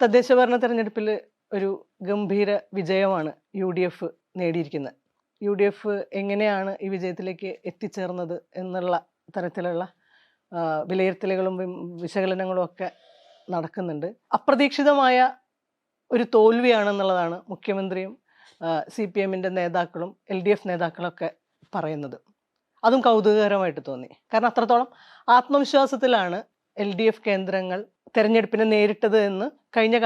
തദ്ദേശ ഭരണ തെരഞ്ഞെടുപ്പിൽ ഒരു ഗംഭീര വിജയമാണ് UDF നേടിയിരിക്കുന്നത്. UDF എങ്ങനെയാണ് ഈ വിജയത്തിലേക്ക് എത്തിച്ചേർന്നത് എന്നുള്ള തരത്തിലുള്ള വിലയിരുത്തലുകളും വിശകലനങ്ങളും ഒക്കെ നടക്കുന്നുണ്ട്. അപ്രതീക്ഷിതമായ ഒരു തോൽവിയാണെന്നുള്ളതാണ് മുഖ്യമന്ത്രിയും CPMന്റെ നേതാക്കളും LDF നേതാക്കളൊക്കെ പറയുന്നത്. അതും കൗതുകകരമായിട്ട് തോന്നി. കാരണം അത്രത്തോളം ആത്മവിശ്വാസത്തിലാണ് LDF കേന്ദ്രങ്ങൾ തെരഞ്ഞെടുപ്പിനെ നേരിട്ടത് എന്ന് കഴിഞ്ഞ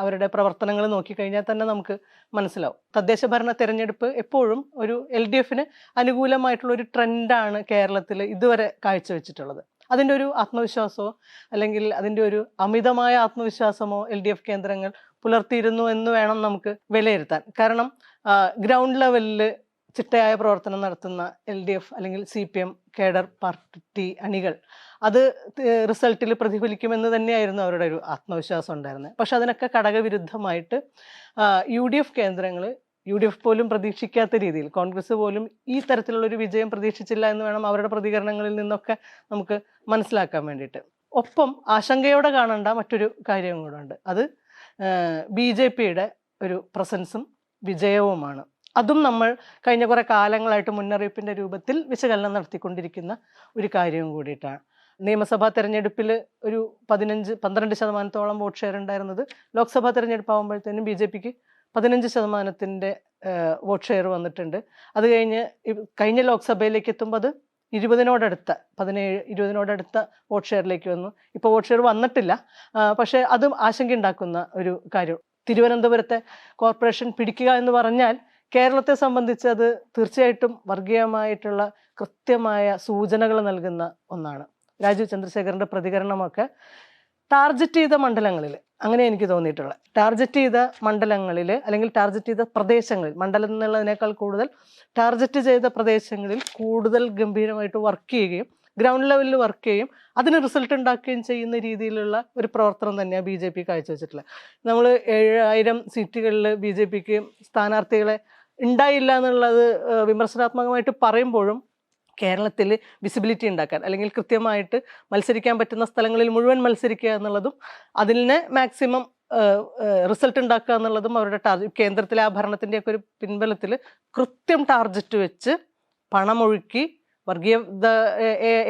അവരുടെ പ്രവർത്തനങ്ങൾ നോക്കിക്കഴിഞ്ഞാൽ തന്നെ നമുക്ക് മനസ്സിലാവും. തദ്ദേശ ഭരണ തെരഞ്ഞെടുപ്പ് എപ്പോഴും ഒരു LDFന് അനുകൂലമായിട്ടുള്ള ഒരു ട്രെൻഡാണ് കേരളത്തിൽ ഇതുവരെ കാഴ്ചവെച്ചിട്ടുള്ളത്. അതിൻ്റെ ഒരു ആത്മവിശ്വാസമോ അല്ലെങ്കിൽ അതിൻ്റെ ഒരു അമിതമായ ആത്മവിശ്വാസമോ LDF കേന്ദ്രങ്ങൾ പുലർത്തിയിരുന്നു എന്ന് വേണം നമുക്ക് വിലയിരുത്താൻ. കാരണം ഗ്രൗണ്ട് ലെവലിൽ ചിട്ടയായ പ്രവർത്തനം നടത്തുന്ന LDF അല്ലെങ്കിൽ CPM കേഡർ പാർട്ടി അണികൾ അത് റിസൾട്ടിൽ പ്രതിഫലിക്കുമെന്ന് തന്നെയായിരുന്നു അവരുടെ ഒരു ആത്മവിശ്വാസം ഉണ്ടായിരുന്നത്. പക്ഷെ അതിനൊക്കെ ഘടകവിരുദ്ധമായിട്ട് UDF കേന്ദ്രങ്ങൾ UDF പോലും പ്രതീക്ഷിക്കാത്ത രീതിയിൽ, കോൺഗ്രസ് പോലും ഈ തരത്തിലുള്ളൊരു വിജയം പ്രതീക്ഷിച്ചില്ല എന്ന് വേണം അവരുടെ പ്രതികരണങ്ങളിൽ നിന്നൊക്കെ നമുക്ക് മനസ്സിലാക്കാൻ വേണ്ടിയിട്ട്. ഒപ്പം ആശങ്കയോടെ കാണേണ്ട മറ്റൊരു കാര്യം കൂടെ ഉണ്ട്. അത് BJPയുടെ ഒരു പ്രസൻസും വിജയവുമാണ്. അതും നമ്മൾ കഴിഞ്ഞ കുറേ കാലങ്ങളായിട്ട് മുന്നറിയിപ്പിൻ്റെ രൂപത്തിൽ വിശകലനം നടത്തിക്കൊണ്ടിരിക്കുന്ന ഒരു കാര്യവും കൂടിയിട്ടാണ്. നിയമസഭാ തെരഞ്ഞെടുപ്പിൽ ഒരു 12% വോട്ട് ഷെയർ ഉണ്ടായിരുന്നത് ലോക്സഭാ തെരഞ്ഞെടുപ്പ് ആകുമ്പോഴത്തേനും BJPക്ക് 15% വോട്ട് ഷെയർ വന്നിട്ടുണ്ട്. അത് കഴിഞ്ഞ ലോക്സഭയിലേക്ക് എത്തുമ്പോൾ അത് 20-നോടടുത്ത വോട്ട് ഷെയറിലേക്ക് വന്നു. ഇപ്പോൾ വോട്ട് ഷെയർ വന്നിട്ടില്ല, പക്ഷേ അതും ആശങ്കയുണ്ടാക്കുന്ന ഒരു കാര്യം. തിരുവനന്തപുരത്തെ കോർപ്പറേഷൻ പിടിക്കുക എന്ന് പറഞ്ഞാൽ കേരളത്തെ സംബന്ധിച്ച് അത് തീർച്ചയായിട്ടും വർഗീയമായിട്ടുള്ള കൃത്യമായ സൂചനകൾ നൽകുന്ന ഒന്നാണ്. രാജീവ് ചന്ദ്രശേഖറിൻ്റെ പ്രതികരണമൊക്കെ ടാർഗറ്റ് ചെയ്ത മണ്ഡലങ്ങളിൽ, അങ്ങനെ എനിക്ക് തോന്നിയിട്ടുള്ളത്, ടാർഗറ്റ് ചെയ്ത മണ്ഡലങ്ങളിൽ അല്ലെങ്കിൽ ടാർഗറ്റ് ചെയ്ത പ്രദേശങ്ങളിൽ, മണ്ഡലം എന്നുള്ളതിനേക്കാൾ കൂടുതൽ ടാർഗറ്റ് ചെയ്ത പ്രദേശങ്ങളിൽ കൂടുതൽ ഗംഭീരമായിട്ട് വർക്ക് ചെയ്യുകയും ഗ്രൗണ്ട് ലെവലിൽ വർക്ക് ചെയ്യുകയും അതിന് റിസൾട്ട് ഉണ്ടാക്കുകയും ചെയ്യുന്ന രീതിയിലുള്ള ഒരു പ്രവർത്തനം തന്നെയാണ് BJP കാഴ്ചവെച്ചിട്ടുള്ളത്. നമ്മൾ 7000 സീറ്റുകളിൽ BJPക്ക് സ്ഥാനാർത്ഥികളെ ഉണ്ടായില്ല എന്നുള്ളത് വിമർശനാത്മകമായിട്ട് പറയുമ്പോഴും കേരളത്തിൽ വിസിബിലിറ്റി ഉണ്ടാക്കാൻ അല്ലെങ്കിൽ കൃത്യമായിട്ട് മത്സരിക്കാൻ പറ്റുന്ന സ്ഥലങ്ങളിൽ മുഴുവൻ മത്സരിക്കുക എന്നുള്ളതും അതിന് മാക്സിമം റിസൾട്ട് ഉണ്ടാക്കുക എന്നുള്ളതും അവരുടെ കേന്ദ്രത്തിലെ ആ ഭരണത്തിൻ്റെയൊക്കെ ഒരു പിൻബലത്തിൽ കൃത്യം ടാർഗറ്റ് വെച്ച് പണമൊഴുക്കി വർഗീയത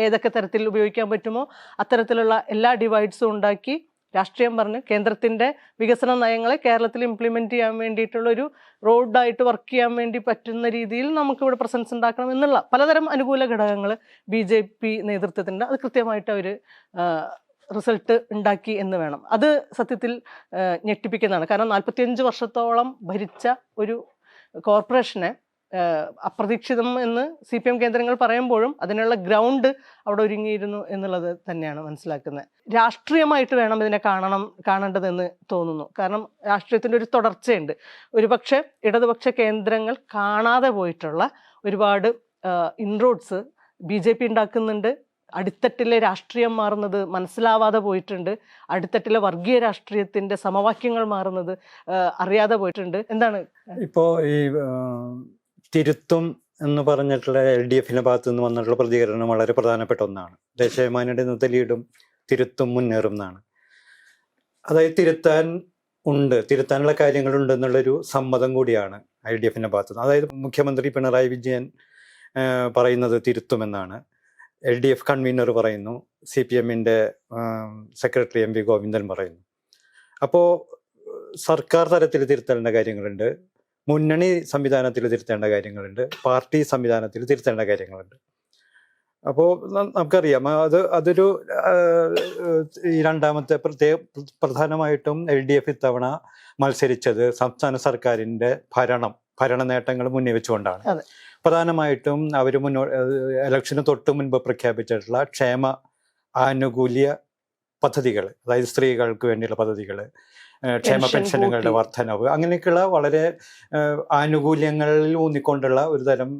ഏതൊക്കെ തരത്തിൽ ഉപയോഗിക്കാൻ പറ്റുമോ അത്തരത്തിലുള്ള എല്ലാ ഡിവൈഡ്സും ഉണ്ടാക്കി രാഷ്ട്രീയം പറഞ്ഞ് കേന്ദ്രത്തിൻ്റെ വികസന നയങ്ങളെ കേരളത്തിൽ ഇംപ്ലിമെൻറ്റ് ചെയ്യാൻ വേണ്ടിയിട്ടുള്ളൊരു റോഡായിട്ട് വർക്ക് ചെയ്യാൻ വേണ്ടി പറ്റുന്ന രീതിയിൽ നമുക്കിവിടെ പ്രസൻസ് ഉണ്ടാക്കണം എന്നുള്ള പലതരം അനുകൂല ഘടകങ്ങൾ BJP നേതൃത്വത്തിൻ്റെ അത് കൃത്യമായിട്ട് അവർ റിസൾട്ട് ഉണ്ടാക്കി എന്ന് വേണം. അത് സത്യത്തിൽ ഞെട്ടിപ്പിക്കുന്നതാണ്. കാരണം 45 വർഷത്തോളം ഭരിച്ച ഒരു കോർപ്പറേഷനെ അപ്രതീക്ഷിതം എന്ന് CPM കേന്ദ്രങ്ങൾ പറയുമ്പോഴും അതിനുള്ള ഗ്രൗണ്ട് അവിടെ ഒരുങ്ങിയിരുന്നു എന്നുള്ളത് തന്നെയാണ് മനസ്സിലാക്കുന്നത്. രാഷ്ട്രീയമായിട്ട് വേണം ഇതിനെ കാണേണ്ടതെന്ന് തോന്നുന്നു. കാരണം രാഷ്ട്രീയത്തിൻ്റെ ഒരു തുടർച്ചയുണ്ട്. ഒരുപക്ഷെ ഇടതുപക്ഷ കേന്ദ്രങ്ങൾ കാണാതെ പോയിട്ടുള്ള ഒരുപാട് ഇൻറോഡ്സ് BJP ഉണ്ടാക്കുന്നുണ്ട്. അടിത്തട്ടിലെ രാഷ്ട്രീയം മാറുന്നത് മനസ്സിലാവാതെ പോയിട്ടുണ്ട്. അടിത്തട്ടിലെ വർഗീയ രാഷ്ട്രീയത്തിൻ്റെ സമവാക്യങ്ങൾ മാറുന്നത് അറിയാതെ പോയിട്ടുണ്ട്. എന്താണ് ഇപ്പോൾ ഈ തിരുത്തും എന്ന് പറഞ്ഞിട്ടുള്ള LDFന്റെ ഭാഗത്തു നിന്ന് വന്നിട്ടുള്ള പ്രതികരണം വളരെ പ്രധാനപ്പെട്ട ഒന്നാണ്. ദേശീയമാനയുടെ ഇന്നത്തെ ലീഡും തിരുത്തും മുന്നേറും എന്നാണ്. അതായത് തിരുത്താനുള്ള കാര്യങ്ങളുണ്ട് എന്നുള്ളൊരു സമ്മതം കൂടിയാണ് LDFന്റെ ഭാഗത്തു നിന്ന്. അതായത് മുഖ്യമന്ത്രി പിണറായി വിജയൻ പറയുന്നത് തിരുത്തുമെന്നാണ്. LDF കൺവീനർ പറയുന്നു, CPMന്റെ സെക്രട്ടറി MV ഗോവിന്ദൻ പറയുന്നു. അപ്പോൾ സർക്കാർ തലത്തിൽ തിരുത്തേണ്ട കാര്യങ്ങളുണ്ട്, മുന്നണി സംവിധാനത്തിൽ തിരുത്തേണ്ട കാര്യങ്ങളുണ്ട്, പാർട്ടി സംവിധാനത്തിൽ തിരുത്തേണ്ട കാര്യങ്ങളുണ്ട്. അപ്പോൾ നമുക്കറിയാം അതൊരു ഈ രണ്ടാമത്തെ പ്രധാനമായിട്ടും LDF ഇത്തവണ മത്സരിച്ചത് സംസ്ഥാന സർക്കാരിൻ്റെ ഭരണ നേട്ടങ്ങൾ മുന്നിൽ വെച്ചുകൊണ്ടാണ്. പ്രധാനമായിട്ടും അവർ ഇലക്ഷന് തൊട്ട് മുൻപ് പ്രഖ്യാപിച്ചിട്ടുള്ള ക്ഷേമ ആനുകൂല്യ പദ്ധതികൾ, അതായത് സ്ത്രീകൾക്ക് വേണ്ടിയുള്ള പദ്ധതികൾ, ക്ഷേമ പെൻഷനുകളുടെ വർധനവ്, അങ്ങനെയൊക്കെയുള്ള വളരെ ആനുകൂല്യങ്ങളിൽ ഊന്നിക്കൊണ്ടുള്ള ഒരു തരം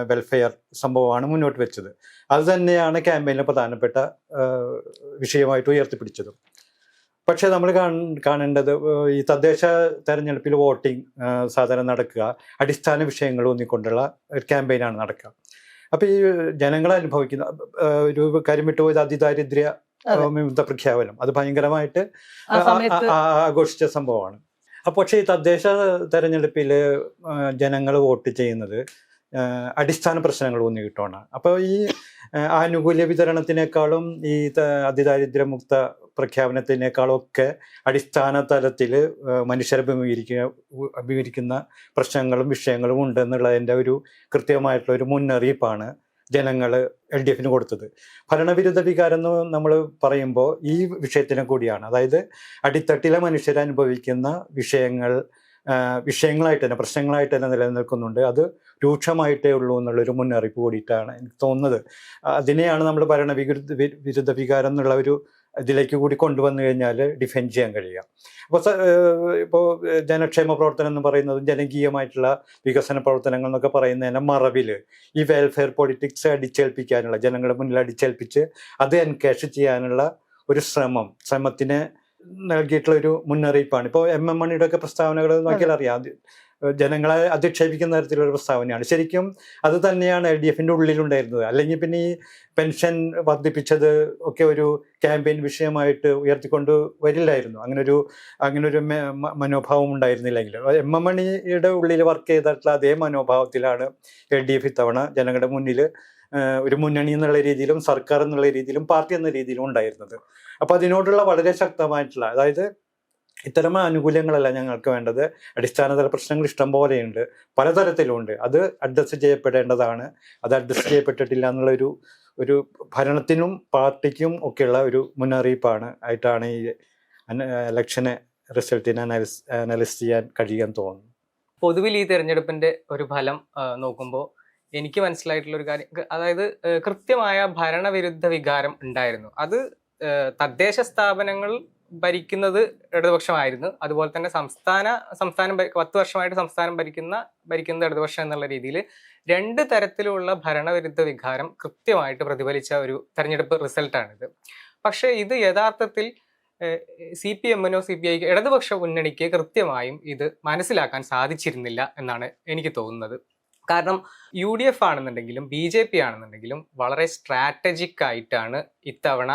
വെൽഫെയർ സംഭവമാണ് മുന്നോട്ട് വെച്ചത്. അത് തന്നെയാണ് ക്യാമ്പയിനിലെ പ്രധാനപ്പെട്ട വിഷയമായിട്ട് ഉയർത്തിപ്പിടിച്ചതും. പക്ഷേ നമ്മൾ കാണേണ്ടത് ഈ തദ്ദേശ തെരഞ്ഞെടുപ്പിൽ വോട്ടിംഗ് സാധാരണ നടക്കുക അടിസ്ഥാന വിഷയങ്ങൾ ഊന്നിക്കൊണ്ടുള്ള ഒരു ക്യാമ്പയിനാണ് നടക്കുക. അപ്പോൾ ഈ ജനങ്ങൾ അനുഭവിക്കുന്ന ഒരു കാര്യം വിട്ടുപോയത് അതിദാരിദ്ര്യ വിമുക്ത പ്രഖ്യാപനം അത് ഭയങ്കരമായിട്ട് ആ സമയത്ത് ആഘോഷിച്ച സംഭവമാണ്. പക്ഷേ ഈ തദ്ദേശ തെരഞ്ഞെടുപ്പിൽ ജനങ്ങൾ വോട്ട് ചെയ്യുന്നത് അടിസ്ഥാന പ്രശ്നങ്ങൾ ഊന്നിക്കിട്ടാണ്. അപ്പോൾ ഈ ആനുകൂല്യ വിതരണത്തിനേക്കാളും ഈ അതിദാരിദ്ര്യമുക്ത പ്രഖ്യാപനത്തിനേക്കാളും ഒക്കെ അടിസ്ഥാന തലത്തിൽ മനുഷ്യരെ അഭിമുഖീകരിക്കുന്ന പ്രശ്നങ്ങളും വിഷയങ്ങളും ഉണ്ടെന്നുള്ളതിൻ്റെ ഒരു കൃത്യമായിട്ടുള്ള ഒരു മുന്നറിയിപ്പാണ് ജനങ്ങൾ LDF കൊടുത്തത്. ഭരണവിരുദ്ധ വികാരം എന്ന് നമ്മൾ പറയുമ്പോൾ ഈ വിഷയത്തിനെ കൂടിയാണ്. അതായത് അടിത്തട്ടിലെ മനുഷ്യർ അനുഭവിക്കുന്ന വിഷയങ്ങളായിട്ട് തന്നെ പ്രശ്നങ്ങളായിട്ട് തന്നെ നിലനിൽക്കുന്നുണ്ട്. അത് രൂക്ഷമായിട്ടേ ഉള്ളൂ എന്നുള്ളൊരു മുന്നറിയിപ്പ് കൂടിയിട്ടാണ് എനിക്ക് തോന്നുന്നത്. അതിനെയാണ് നമ്മൾ വിരുദ്ധ വികാരം എന്നുള്ള ഒരു ഇതിലേക്ക് കൂടി കൊണ്ടുവന്നു കഴിഞ്ഞാൽ ഡിഫെൻഡ് ചെയ്യാൻ കഴിയുക. ഇപ്പോൾ ജനക്ഷേമ പ്രവർത്തനം എന്ന് പറയുന്നതും ജനകീയമായിട്ടുള്ള വികസന പ്രവർത്തനങ്ങൾ എന്നൊക്കെ പറയുന്നതിൻ്റെ മറവിൽ ഈ വെൽഫെയർ പൊളിറ്റിക്സ് അടിച്ചേൽപ്പിക്കാനുള്ള, ജനങ്ങളുടെ മുന്നിൽ അടിച്ചേൽപ്പിച്ച് അത് എൻകാഷ് ചെയ്യാനുള്ള ഒരു ശ്രമത്തിന് നൽകിയിട്ടുള്ള ഒരു മുന്നറിയിപ്പാണ്. ഇപ്പോൾ MM മണിയുടെ ഒക്കെ പ്രസ്താവനകൾ നോക്കിയാൽ അറിയാം, ജനങ്ങളെ അധിക്ഷേപിക്കുന്ന തരത്തിലുള്ള പ്രസ്താവനയാണ്. ശരിക്കും അത് തന്നെയാണ് LDF ഉള്ളിലുണ്ടായിരുന്നത്. അല്ലെങ്കിൽ പിന്നെ ഈ പെൻഷൻ വർദ്ധിപ്പിച്ചത് ഒക്കെ ഒരു ക്യാമ്പയിൻ വിഷയമായിട്ട് ഉയർത്തിക്കൊണ്ട് വരില്ലായിരുന്നു. അങ്ങനൊരു മനോഭാവം ഉണ്ടായിരുന്നില്ലെങ്കിൽ MM മണിയുടെ ഉള്ളിൽ വർക്ക് ചെയ്തിട്ടുള്ള അതേ മനോഭാവത്തിലാണ് LDF ഇത്തവണ ജനങ്ങളുടെ മുന്നിൽ ഒരു മുന്നണി എന്നുള്ള രീതിയിലും സർക്കാർ എന്നുള്ള രീതിയിലും പാർട്ടി എന്ന രീതിയിലും ഉണ്ടായിരുന്നത്. അപ്പോൾ അതിനോടുള്ള വളരെ ശക്തമായിട്ടുള്ള, അതായത് ഇത്തരം ആനുകൂല്യങ്ങളല്ല ഞങ്ങൾക്ക് വേണ്ടത്, അടിസ്ഥാനതല പ്രശ്നങ്ങൾ ഇഷ്ടം പോലെയുണ്ട്, പലതരത്തിലുണ്ട്, അത് അഡ്രസ്സ് ചെയ്യപ്പെടേണ്ടതാണ്, അത് അഡ്രസ്സ് ചെയ്യപ്പെട്ടിട്ടില്ല എന്നുള്ള ഒരു ഭരണത്തിനും പാർട്ടിക്കും ഒക്കെയുള്ള ഒരു മുന്നറിയിപ്പാണ് ആയിട്ടാണ് ഈ ഇലക്ഷനെ റിസൾട്ടിനെ അനലൈസ് ചെയ്യാൻ കഴിയാൻ തോന്നുന്നു. പൊതുവിൽ ഈ തെരഞ്ഞെടുപ്പിന്റെ ഒരു ഫലം നോക്കുമ്പോൾ എനിക്ക് മനസ്സിലായിട്ടുള്ള ഒരു കാര്യം, അതായത് കൃത്യമായ ഭരണവിരുദ്ധ വികാരം ഉണ്ടായിരുന്നു. അത് തദ്ദേശ സ്ഥാപനങ്ങൾ ഭരിക്കുന്നത് ഇടതുപക്ഷമായിരുന്നു. അതുപോലെ തന്നെ സംസ്ഥാനം 10 വർഷമായിട്ട് സംസ്ഥാനം ഭരിക്കുന്നത് ഇടതുപക്ഷം എന്നുള്ള രീതിയിൽ 2 തരത്തിലുള്ള ഭരണവിരുദ്ധ വികാരം കൃത്യമായിട്ട് പ്രതിഫലിച്ച ഒരു തെരഞ്ഞെടുപ്പ് റിസൾട്ടാണിത്. പക്ഷേ ഇത് യഥാർത്ഥത്തിൽ CPM-നോ CPI-ക്കോ ഇടതുപക്ഷ മുന്നണിക്ക് കൃത്യമായും ഇത് മനസ്സിലാക്കാൻ സാധിച്ചിരുന്നില്ല എന്നാണ് എനിക്ക് തോന്നുന്നത്. കാരണം UDF ആണെന്നുണ്ടെങ്കിലും BJP ആണെന്നുണ്ടെങ്കിലും വളരെ സ്ട്രാറ്റജിക് ആയിട്ടാണ് ഇത്തവണ.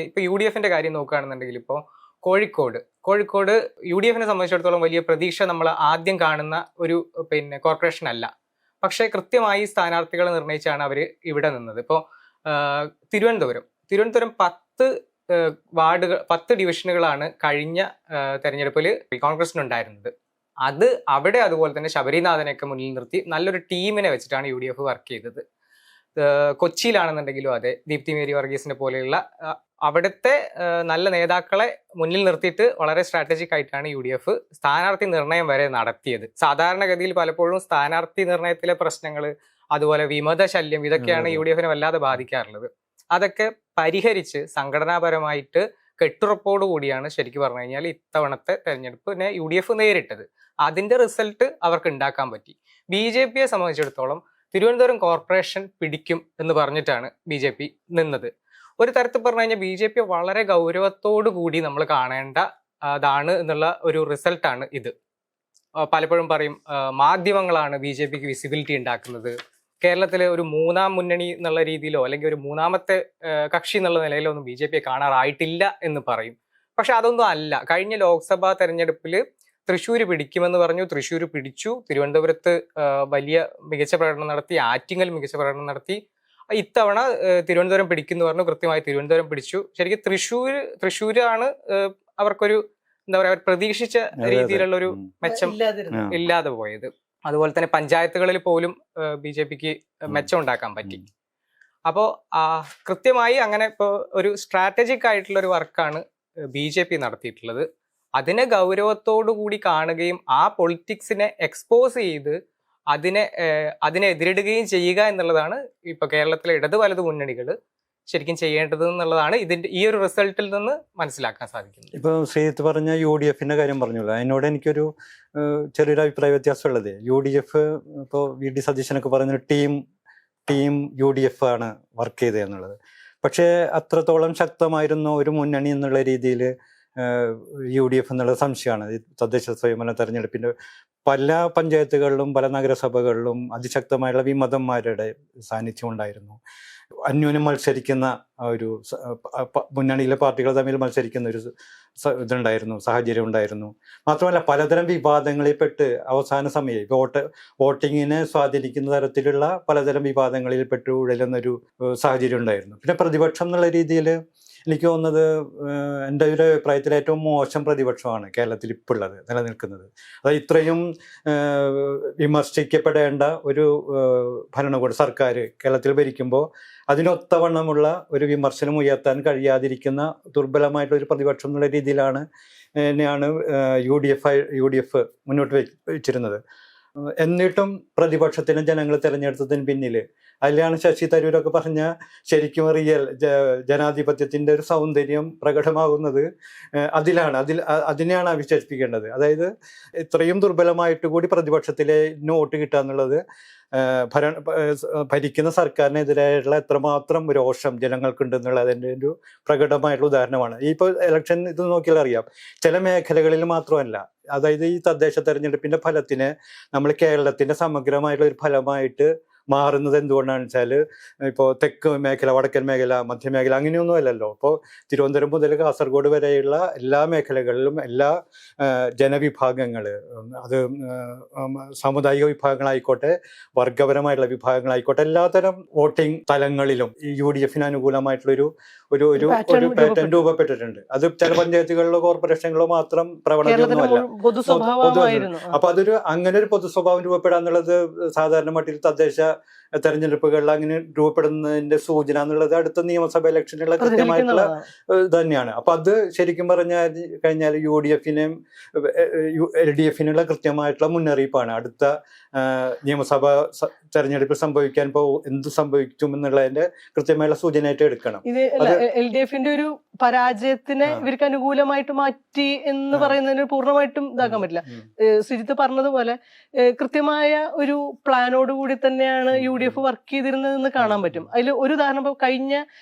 ഇപ്പോൾ UDF-ന്റെ കാര്യം നോക്കുകയാണെന്നുണ്ടെങ്കിൽ ഇപ്പോൾ കോഴിക്കോട് UDF-നെ സംബന്ധിച്ചിടത്തോളം വലിയ പ്രതീക്ഷ നമ്മൾ ആദ്യം കാണുന്ന ഒരു കോർപ്പറേഷൻ അല്ല. പക്ഷേ കൃത്യമായി സ്ഥാനാർത്ഥികളെ നിർണ്ണയിച്ചാണ് അവർ ഇവിടെ നിന്നത്. ഇപ്പോൾ തിരുവനന്തപുരം 10 വാർഡുകൾ 10 ഡിവിഷനുകളാണ് കഴിഞ്ഞ തെരഞ്ഞെടുപ്പിൽ കോൺഗ്രസിനുണ്ടായിരുന്നത്. അവിടെ അതുപോലെ തന്നെ ശബരിനാഥനെയൊക്കെ മുന്നിൽ നിർത്തി നല്ലൊരു ടീമിനെ വെച്ചിട്ടാണ് UDF വർക്ക് ചെയ്തത്. കൊച്ചിയിലാണെന്നുണ്ടെങ്കിലും അതെ, ദീപ്തി മേരി വർഗീസിനെ പോലെയുള്ള അവിടുത്തെ നല്ല നേതാക്കളെ മുന്നിൽ നിർത്തിയിട്ട് വളരെ സ്ട്രാറ്റജിക് ആയിട്ടാണ് UDF സ്ഥാനാർത്ഥി നിർണയം വരെ നടത്തിയത്. സാധാരണഗതിയിൽ പലപ്പോഴും സ്ഥാനാർത്ഥി നിർണയത്തിലെ പ്രശ്നങ്ങൾ, അതുപോലെ വിമത ശല്യം, ഇതൊക്കെയാണ് UDF-നെ വല്ലാതെ ബാധിക്കാറുള്ളത്. അതൊക്കെ പരിഹരിച്ച് സംഘടനാപരമായിട്ട് കെട്ടുറപ്പോടു കൂടിയാണ് ശരിക്കും പറഞ്ഞു കഴിഞ്ഞാൽ ഇത്തവണത്തെ തെരഞ്ഞെടുപ്പിനെ UDF നേരിട്ടത്. അതിന്റെ റിസൾട്ട് അവർക്ക് ഉണ്ടാക്കാൻ പറ്റി. BJP-യെ സംബന്ധിച്ചിടത്തോളം തിരുവനന്തപുരം കോർപ്പറേഷൻ പിടിക്കും എന്ന് പറഞ്ഞിട്ടാണ് BJP നിന്നത്. ഒരു തരത്തിൽ പറഞ്ഞു കഴിഞ്ഞാൽ BJP വളരെ ഗൗരവത്തോടു കൂടി നമ്മൾ കാണേണ്ട അതാണ് എന്നുള്ള ഒരു റിസൾട്ടാണ് ഇത്. പലപ്പോഴും പറയും മാധ്യമങ്ങളാണ് BJP-ക്ക് വിസിബിലിറ്റി ഉണ്ടാക്കുന്നത്, കേരളത്തിലെ ഒരു 3ാം മുന്നണി എന്നുള്ള രീതിയിലോ അല്ലെങ്കിൽ ഒരു 3ാമത്തെ കക്ഷി എന്നുള്ള നിലയിലോ ഒന്നും BJP-യെ കാണാറായിട്ടില്ല എന്ന് പറയും. പക്ഷെ അതൊന്നും അല്ല. കഴിഞ്ഞ ലോക്സഭാ തെരഞ്ഞെടുപ്പിൽ തൃശ്ശൂർ പിടിക്കുമെന്ന് പറഞ്ഞു, തൃശ്ശൂർ പിടിച്ചു. തിരുവനന്തപുരത്ത് വലിയ മികച്ച പ്രകടനം നടത്തി, ആറ്റിങ്ങൽ മികച്ച പ്രകടനം നടത്തി. ഇത്തവണ തിരുവനന്തപുരം പിടിക്കുന്നു പറഞ്ഞു, കൃത്യമായി തിരുവനന്തപുരം പിടിച്ചു. ശരിക്കും തൃശ്ശൂരാണ് അവർക്കൊരു എന്താ പറയുക, പ്രതീക്ഷിച്ച രീതിയിലുള്ള ഒരു മെച്ചം ഇല്ലാതെ പോയത്. അതുപോലെ തന്നെ പഞ്ചായത്തുകളിൽ പോലും BJP-ക്ക് മെച്ചം ഉണ്ടാക്കാൻ പറ്റി. അപ്പോൾ കൃത്യമായി അങ്ങനെ ഇപ്പോൾ ഒരു സ്ട്രാറ്റജിക് ആയിട്ടുള്ള ഒരു വർക്കാണ് BJP നടത്തിയിട്ടുള്ളത്. അതിനെ ഗൗരവത്തോടു കൂടി കാണുകയും ആ പൊളിറ്റിക്സിനെ എക്സ്പോസ് ചെയ്ത് അതിനെ എതിരിടുകയും ചെയ്യുക എന്നുള്ളതാണ് ഇപ്പൊ കേരളത്തിലെ ഇടത് വലത് മുന്നണികൾ ശരിക്കും ചെയ്യേണ്ടത് എന്നുള്ളതാണ് ഈ ഒരു റിസൾട്ടിൽ നിന്ന് മനസ്സിലാക്കാൻ സാധിക്കുന്നത്. ഇപ്പോൾ ശ്രീജിത്ത് പറഞ്ഞ UDF-ന്റെ കാര്യം പറഞ്ഞല്ലോ, അതിനോട് എനിക്കൊരു ചെറിയൊരു അഭിപ്രായ വ്യത്യാസമുള്ളത്. UDF ഇപ്പോൾ VD സതീശനൊക്കെ പറയുന്ന ടീം UDF ആണ് വർക്ക് ചെയ്തത് എന്നുള്ളത്. പക്ഷേ അത്രത്തോളം ശക്തമായിരുന്ന ഒരു മുന്നണി എന്നുള്ള രീതിയിൽ UDF എന്നുള്ള സംശയമാണ്. ഈ തദ്ദേശ സ്വയംഭരണ തെരഞ്ഞെടുപ്പിൻ്റെ പല പഞ്ചായത്തുകളിലും പല നഗരസഭകളിലും അതിശക്തമായുള്ള വിമതന്മാരുടെ സാന്നിധ്യം ഉണ്ടായിരുന്നു. അന്യോന്യം മത്സരിക്കുന്ന ഒരു മുന്നണിയിലെ പാർട്ടികൾ തമ്മിൽ മത്സരിക്കുന്ന ഒരു ഇതുണ്ടായിരുന്നു, സാഹചര്യം ഉണ്ടായിരുന്നു. മാത്രമല്ല പലതരം വിവാദങ്ങളിൽപ്പെട്ട് അവസാന സമയം വോട്ടിങ്ങിനെ സ്വാധീനിക്കുന്ന തരത്തിലുള്ള പലതരം വിവാദങ്ങളിൽ പെട്ട് ഉഴലുന്നൊരു സാഹചര്യം ഉണ്ടായിരുന്നു. പിന്നെ പ്രതിപക്ഷം എന്നുള്ള രീതിയിൽ എനിക്ക് തോന്നുന്നത് എൻ്റെ ഒരു അഭിപ്രായത്തിൽ ഏറ്റവും മോശം പ്രതിപക്ഷമാണ് കേരളത്തിൽ ഇപ്പോൾ ഉള്ളത്, നിലനിൽക്കുന്നത്. അതായത് ഇത്രയും വിമർശിക്കപ്പെടേണ്ട ഒരു ഭരണകൂട സർക്കാർ കേരളത്തിൽ ഭരിക്കുമ്പോൾ അതിനൊത്തവണ്ണമുള്ള ഒരു വിമർശനം ഉയർത്താൻ കഴിയാതിരിക്കുന്ന ദുർബലമായിട്ടുള്ള ഒരു പ്രതിപക്ഷം എന്നുള്ള രീതിയിലാണ് UDF മുന്നോട്ട് വെച്ചിരുന്നത്. എന്നിട്ടും പ്രതിപക്ഷത്തിന് ജനങ്ങൾ തിരഞ്ഞെടുത്തതിന് പിന്നിൽ അതിലാണ് ശശി തരൂരൊക്കെ പറഞ്ഞ ശരിക്കും റിയൽ ജനാധിപത്യത്തിൻ്റെ ഒരു സൗന്ദര്യം പ്രകടമാകുന്നത് അതിനെയാണ് വിശേഷിപ്പിക്കേണ്ടത്. അതായത് ഇത്രയും ദുർബലമായിട്ട് കൂടി പ്രതിപക്ഷത്തിലെ വോട്ട് കിട്ടുക എന്നുള്ളത് ഭരിക്കുന്ന സർക്കാരിനെതിരായിട്ടുള്ള എത്രമാത്രം രോഷം ജനങ്ങൾക്കുണ്ടെന്നുള്ളതിൻ്റെ ഒരു പ്രകടമായിട്ടുള്ള ഉദാഹരണമാണ്. ഇപ്പോൾ ഇലക്ഷൻ ഇത് നോക്കിയാൽ അറിയാം, ചില മേഖലകളിൽ മാത്രമല്ല. അതായത് ഈ തദ്ദേശ തെരഞ്ഞെടുപ്പിൻ്റെ ഫലത്തിന് നമ്മൾ കേരളത്തിൻ്റെ സമഗ്രമായിട്ടുള്ള ഒരു ഫലമായിട്ട് മാറുന്നത് എന്തുകൊണ്ടാണെന്ന് വെച്ചാൽ, ഇപ്പോൾ തെക്ക് മേഖല, വടക്കൻ മേഖല, മധ്യമേഖല അങ്ങനെയൊന്നും അല്ലല്ലോ. ഇപ്പോൾ തിരുവനന്തപുരം മുതൽ കാസർഗോഡ് വരെയുള്ള എല്ലാ മേഖലകളിലും എല്ലാ ജനവിഭാഗങ്ങൾ, അത് സാമുദായിക വിഭാഗങ്ങളായിക്കോട്ടെ വർഗപരമായിട്ടുള്ള വിഭാഗങ്ങളായിക്കോട്ടെ, എല്ലാത്തരം വോട്ടിംഗ് തലങ്ങളിലും ഈ UDF അനുകൂലമായിട്ടുള്ളൊരു ഒരു ഒരു ഒരു പാറ്റേൺ രൂപപ്പെട്ടിട്ടുണ്ട്. അത് ചില പഞ്ചായത്തുകളിലോ കോർപ്പറേഷനുകളോ മാത്രം പ്രവണതയൊന്നുമല്ല. അപ്പൊ അതൊരു അങ്ങനെ ഒരു പൊതു സ്വഭാവം രൂപപ്പെടാന്നുള്ളത് സാധാരണ മട്ടിൽ തദ്ദേശ തെരഞ്ഞെടുപ്പുകളിൽ അങ്ങനെ രൂപപ്പെടുന്നതിന്റെ സൂചന എന്നുള്ളത് അടുത്ത നിയമസഭ ഇലക്ഷനുള്ള കൃത്യമായിട്ടുള്ള ഇത് തന്നെയാണ്. അപ്പൊ അത് ശരിക്കും കഴിഞ്ഞാൽ UDFനെയും LDFനുള്ള കൃത്യമായിട്ടുള്ള മുന്നറിയിപ്പാണ്. അടുത്ത നിയമസഭ തെരഞ്ഞെടുപ്പിൽ സംഭവിക്കാൻ എന്ത് സംഭവിക്കും എന്നുള്ളതിന്റെ കൃത്യമായുള്ള സൂചനയായിട്ട് എടുക്കണം. ഇത് LDFന്റെ ഒരു പരാജയത്തിനെ ഇവർക്ക് അനുകൂലമായിട്ട് മാറ്റി എന്ന് പറയുന്നതിന് പൂർണ്ണമായിട്ടും ഇതാക്കാൻ പറ്റില്ല. ശ്രീജിത്ത് പറഞ്ഞതുപോലെ കൃത്യമായ ഒരു പ്ലാനോട് കൂടി തന്നെയാണ് UDF വർക്ക് ചെയ്തിരുന്നതെന്ന് കാണാൻ പറ്റും. അതിൽ ഒരു ഉദാഹരണം, ഇപ്പൊ കഴിഞ്ഞ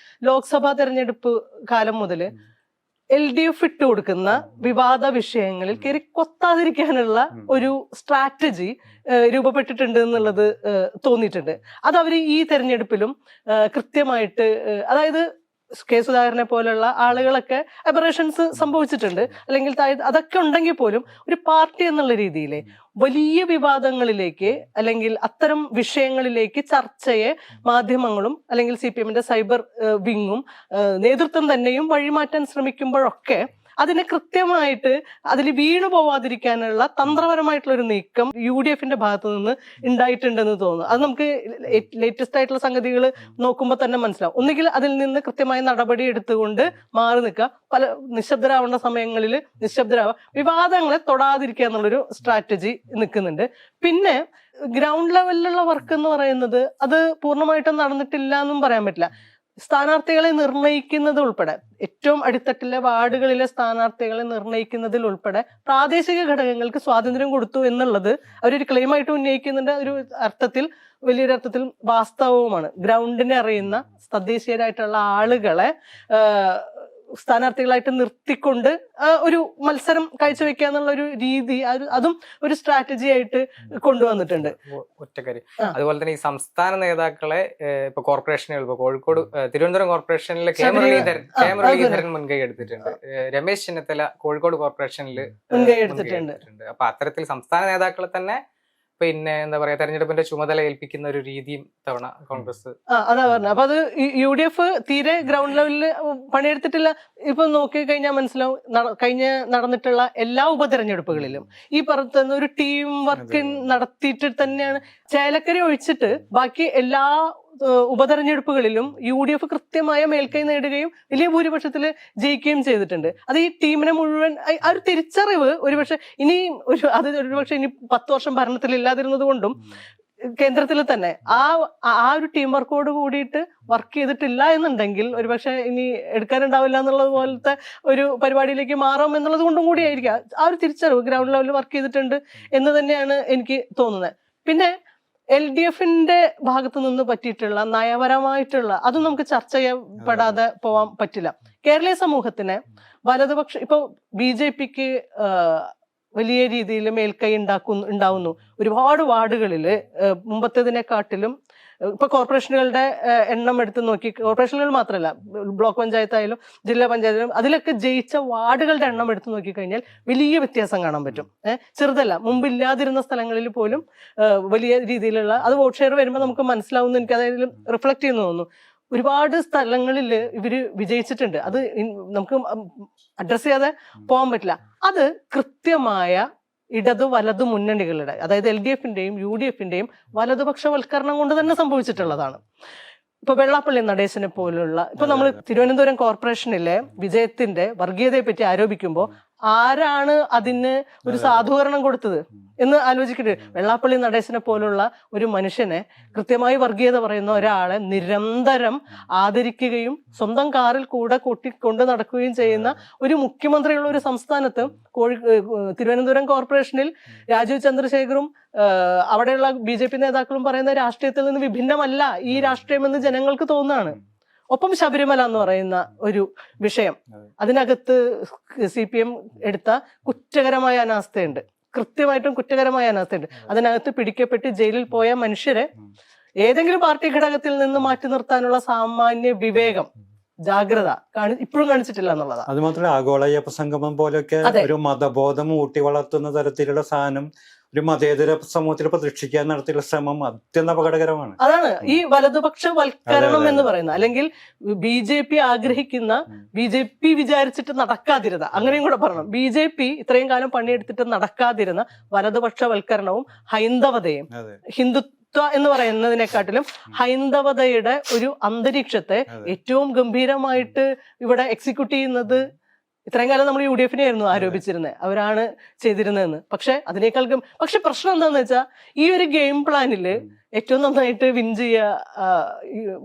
ലോക്സഭാ തെരഞ്ഞെടുപ്പ് കാലം മുതൽ LDF ഇട്ട് കൊടുക്കുന്ന വിവാദ വിഷയങ്ങളിൽ കയറി കൊത്താതിരിക്കാനുള്ള ഒരു സ്ട്രാറ്റജി രൂപപ്പെട്ടിട്ടുണ്ട് എന്നുള്ളത് തോന്നിയിട്ടുണ്ട്. അത് അവർ ഈ തെരഞ്ഞെടുപ്പിലും കൃത്യമായിട്ട്, അതായത് കെ സുധാകരനെ പോലുള്ള ആളുകളൊക്കെ അബറേഷൻസ് സംഭവിച്ചിട്ടുണ്ട്, അല്ലെങ്കിൽ അതൊക്കെ ഉണ്ടെങ്കിൽ പോലും ഒരു പാർട്ടി എന്നുള്ള രീതിയിൽ വലിയ വിവാദങ്ങളിലേക്ക് അല്ലെങ്കിൽ അത്തരം വിഷയങ്ങളിലേക്ക് ചർച്ചയെ മാധ്യമങ്ങളും അല്ലെങ്കിൽ CPMന്റെ സൈബർ വിങ്ങും നേതൃത്വം തന്നെയും വഴിമാറ്റാൻ ശ്രമിക്കുമ്പോഴൊക്കെ അതിനെ കൃത്യമായിട്ട് അതിൽ വീണു പോവാതിരിക്കാനുള്ള തന്ത്രപരമായിട്ടുള്ള ഒരു നീക്കം UDFന്റെ ഭാഗത്തു നിന്ന് ഉണ്ടായിട്ടുണ്ടെന്ന് തോന്നുന്നു. അത് നമുക്ക് ലേറ്റസ്റ്റ് ആയിട്ടുള്ള സംഗതികൾ നോക്കുമ്പോൾ തന്നെ മനസ്സിലാവും. ഒന്നുകിൽ അതിൽ നിന്ന് കൃത്യമായ നടപടി എടുത്തുകൊണ്ട് മാറി നിൽക്കുക, പല നിശബ്ദരാവേണ്ട സമയങ്ങളിൽ നിശബ്ദരാവുക, വിവാദങ്ങളെ തൊടാതിരിക്കുക എന്നുള്ളൊരു സ്ട്രാറ്റജി നിൽക്കുന്നുണ്ട്. പിന്നെ ഗ്രൗണ്ട് ലെവലിലുള്ള വർക്ക് എന്ന് പറയുന്നത് അത് പൂർണ്ണമായിട്ടും നടന്നിട്ടില്ല എന്നും പറയാൻ പറ്റില്ല. സ്ഥാനാർത്ഥികളെ നിർണയിക്കുന്നത് ഉൾപ്പെടെ, ഏറ്റവും അടിത്തട്ടിലെ വാർഡുകളിലെ സ്ഥാനാർത്ഥികളെ നിർണയിക്കുന്നതിൽ ഉൾപ്പെടെ പ്രാദേശിക ഘടകങ്ങൾക്ക് സ്വാതന്ത്ര്യം കൊടുത്തു എന്നുള്ളത് അവരൊരു ക്ലെയിമായിട്ട് ഉന്നയിക്കുന്നതിന്റെ ഒരു അർത്ഥത്തിൽ, വലിയൊരു അർത്ഥത്തിൽ വാസ്തവവുമാണ്. ഗ്രൗണ്ടിനെ അറിയുന്ന തദ്ദേശീയരായിട്ടുള്ള ആളുകളെ സ്ഥാനാർത്ഥികളായിട്ട് നിർത്തിക്കൊണ്ട് ഒരു മത്സരം കാഴ്ചവെക്കുക എന്നുള്ള ഒരു രീതി, അതും ഒരു സ്ട്രാറ്റജി ആയിട്ട് കൊണ്ടുവന്നിട്ടുണ്ട്. ഒറ്റക്കാരി അതുപോലെ തന്നെ ഈ സംസ്ഥാന നേതാക്കളെ ഇപ്പൊ കോർപ്പറേഷനുകൾ, ഇപ്പൊ കോഴിക്കോട് തിരുവനന്തപുരം കോർപ്പറേഷനിൽ കെ മുരളീധരൻ മുൻകൈ എടുത്തിട്ടുണ്ട്. രമേശ് ചെന്നിത്തല കോഴിക്കോട് കോർപ്പറേഷനിൽ മുൻകൈ എടുത്തിട്ടുണ്ട്. അപ്പൊ അത്തരത്തിൽ സംസ്ഥാന നേതാക്കളെ തന്നെ പിന്നെ എന്താ പറയാ തെരഞ്ഞെടുപ്പിന്റെ ചുമതല ഏൽപ്പിക്കുന്ന ഒരു രീതിയും തവണ കോൺഗ്രസ് അതാ പറഞ്ഞത്. അപ്പൊ അത് UDF തീരെ ഗ്രൗണ്ട് ലെവലിൽ പണിയെടുത്തിട്ടില്ല. ഇപ്പൊ നോക്കി കഴിഞ്ഞാൽ മനസ്സിലാവും, നടന്നിട്ടുള്ള എല്ലാ ഉപതെരഞ്ഞെടുപ്പുകളിലും ഈ പറഞ്ഞ ഒരു ടീം വർക്ക് നടത്തിയിട്ട് തന്നെയാണ്. ചേലക്കര ഒഴിച്ചിട്ട് ബാക്കി എല്ലാ ഉപതെരഞ്ഞെടുപ്പുകളിലും UDF കൃത്യമായ മേൽക്കൈ നേടുകയും വലിയ ഭൂരിപക്ഷത്തിൽ ജയിക്കുകയും ചെയ്തിട്ടുണ്ട്. അത് ഈ ടീമിനെ മുഴുവൻ ആ ഒരു തിരിച്ചറിവ് ഒരുപക്ഷെ ഒരുപക്ഷെ ഇനി 10 വർഷം ഭരണത്തിൽ ഇല്ലാതിരുന്നത് കൊണ്ടും കേന്ദ്രത്തിൽ തന്നെ ആ ഒരു ടീം വർക്കോട് കൂടിയിട്ട് വർക്ക് ചെയ്തിട്ടില്ല എന്നുണ്ടെങ്കിൽ ഒരുപക്ഷെ ഇനി എടുക്കാനുണ്ടാവില്ല എന്നുള്ളത് പോലത്തെ ഒരു പരിപാടിയിലേക്ക് മാറാം എന്നുള്ളത് കൊണ്ടും കൂടി ആയിരിക്കാം. ആ ഒരു തിരിച്ചറിവ് ഗ്രൗണ്ട് ലെവലിൽ വർക്ക് ചെയ്തിട്ടുണ്ട് എന്ന് തന്നെയാണ് എനിക്ക് തോന്നുന്നത്. പിന്നെ LDFന്റെ ഭാഗത്ത് നിന്ന് പറ്റിയിട്ടുള്ള നയപരമായിട്ടുള്ള അതും നമുക്ക് ചർച്ച ചെയ്യപ്പെടാതെ പോവാൻ പറ്റില്ല. കേരളീയ സമൂഹത്തിന് വലതുപക്ഷ ഇപ്പൊ BJPക്ക് വലിയ രീതിയിൽ മേൽക്കൈ ഉണ്ടാവുന്നു. ഒരുപാട് വാർഡുകളിൽ മുമ്പത്തേതിനെക്കാട്ടിലും ഇപ്പൊ കോർപ്പറേഷനുകളുടെ എണ്ണം എടുത്ത് നോക്കി, കോർപ്പറേഷനുകൾ മാത്രമല്ല, ബ്ലോക്ക് പഞ്ചായത്തായാലും ജില്ലാ പഞ്ചായത്തായാലും അതിലൊക്കെ ജയിച്ച വാർഡുകളുടെ എണ്ണം എടുത്ത് നോക്കിക്കഴിഞ്ഞാൽ വലിയ വ്യത്യാസം കാണാൻ പറ്റും. ചെറുതല്ല, മുമ്പ് ഇല്ലാതിരുന്ന സ്ഥലങ്ങളിൽ പോലും വലിയ രീതിയിലുള്ള അത് വോട്ട് ഷെയർ വരുമ്പോൾ നമുക്ക് മനസ്സിലാവുന്നു. എനിക്ക് അതായത് റിഫ്ലക്ട് ചെയ്യുന്നു തോന്നുന്നു. ഒരുപാട് സ്ഥലങ്ങളിൽ ഇവര് വിജയിച്ചിട്ടുണ്ട്. അത് നമുക്ക് അഡ്രസ് ചെയ്യാതെ പോകാൻ പറ്റില്ല. അത് കൃത്യമായ ഇടതു വലതു മുന്നണികളുടെ, അതായത് LDFന്റെയും UDFന്റെയും വലതുപക്ഷവൽക്കരണം കൊണ്ട് തന്നെ സംഭവിച്ചിട്ടുള്ളതാണ്. ഇപ്പൊ വെള്ളാപ്പള്ളി നടേശനെ പോലുള്ള, ഇപ്പൊ നമ്മൾ തിരുവനന്തപുരം കോർപ്പറേഷനിലെ വിജയത്തിന്റെ വർഗീയതയെ പറ്റി ആരോപിക്കുമ്പോൾ ആരാണ് അതിന് ഒരു സാധൂകരണം കൊടുത്തത് എന്ന് ആലോചിക്കേണ്ടി വരും. വെള്ളാപ്പള്ളി നടേശനെ പോലുള്ള ഒരു മനുഷ്യനെ, കൃത്യമായി വർഗീയത പറയുന്ന ഒരാളെ നിരന്തരം ആദരിക്കുകയും സ്വന്തം കാറിൽ കൂടെ കൊണ്ടു നടക്കുകയും ചെയ്യുന്ന ഒരു മുഖ്യമന്ത്രിയുള്ള ഒരു സംസ്ഥാനത്ത് തിരുവനന്തപുരം കോർപ്പറേഷനിൽ രാജീവ് ചന്ദ്രശേഖറും അവിടെയുള്ള BJP നേതാക്കളും പറയുന്ന രാഷ്ട്രീയത്തിൽ നിന്ന് വിഭിന്നമല്ല ഈ രാഷ്ട്രീയമെന്ന് ജനങ്ങൾക്ക് തോന്നുകയാണ്. ഒപ്പം ശബരിമല എന്ന് പറയുന്ന ഒരു വിഷയം, അതിനകത്ത് CPM എടുത്ത കുറ്റകരമായ അനാസ്ഥയുണ്ട്, കൃത്യമായിട്ടും കുറ്റകരമായ അനാസ്ഥയുണ്ട്. അതിനകത്ത് പിടിക്കപ്പെട്ട് ജയിലിൽ പോയ മനുഷ്യരെ ഏതെങ്കിലും പാർട്ടി ഘടകത്തിൽ നിന്ന് മാറ്റി നിർത്താനുള്ള സാമാന്യ വിവേകം, ജാഗ്രത ഇപ്പോഴും കാണിച്ചിട്ടില്ല എന്നുള്ളതാണ്. അത് മാത്രമല്ല, ആഗോളയ്യപ്പ സംഗമം പോലെയൊക്കെ ഒരു മതബോധം ഊട്ടി വളർത്തുന്ന തരത്തിലുള്ള സാധനം ഒരു മതേതര സമൂഹത്തിൽ പ്രതിഷ്ഠിക്കാൻ നടത്തിയുള്ള ശ്രമം അത്യന്തം അപകടകരമാണ്. അതാണ് ഈ വലതുപക്ഷവൽക്കരണം എന്ന് പറയുന്നത്. അല്ലെങ്കിൽ BJP ആഗ്രഹിക്കുന്ന, BJP വിചാരിച്ചിട്ട് നടക്കാതിരുന്ന, അങ്ങനെയും കൂടെ പറയണം, BJP ഇത്രയും കാലം പണിയെടുത്തിട്ട് നടക്കാതിരുന്ന വലതുപക്ഷവൽക്കരണവും ഹൈന്ദവതയും, ഹിന്ദുത്വ എന്ന് പറയുന്നതിനെക്കാട്ടിലും ഹൈന്ദവതയുടെ ഒരു അന്തരീക്ഷത്തെ ഏറ്റവും ഗംഭീരമായിട്ട് ഇവിടെ എക്സിക്യൂട്ട് ചെയ്യുന്നത് ഇത്രയും കാലം നമ്മൾ UDFനെ ആയിരുന്നു ആരോപിച്ചിരുന്നത്, അവരാണ് ചെയ്തിരുന്നതെന്ന്. പക്ഷെ അതിനേക്കാൾ പക്ഷെ പ്രശ്നം എന്താന്ന് വെച്ചാൽ ഈ ഒരു ഗെയിം പ്ലാനില് ഏറ്റവും നന്നായിട്ട് വിൻ ചെയ്യുക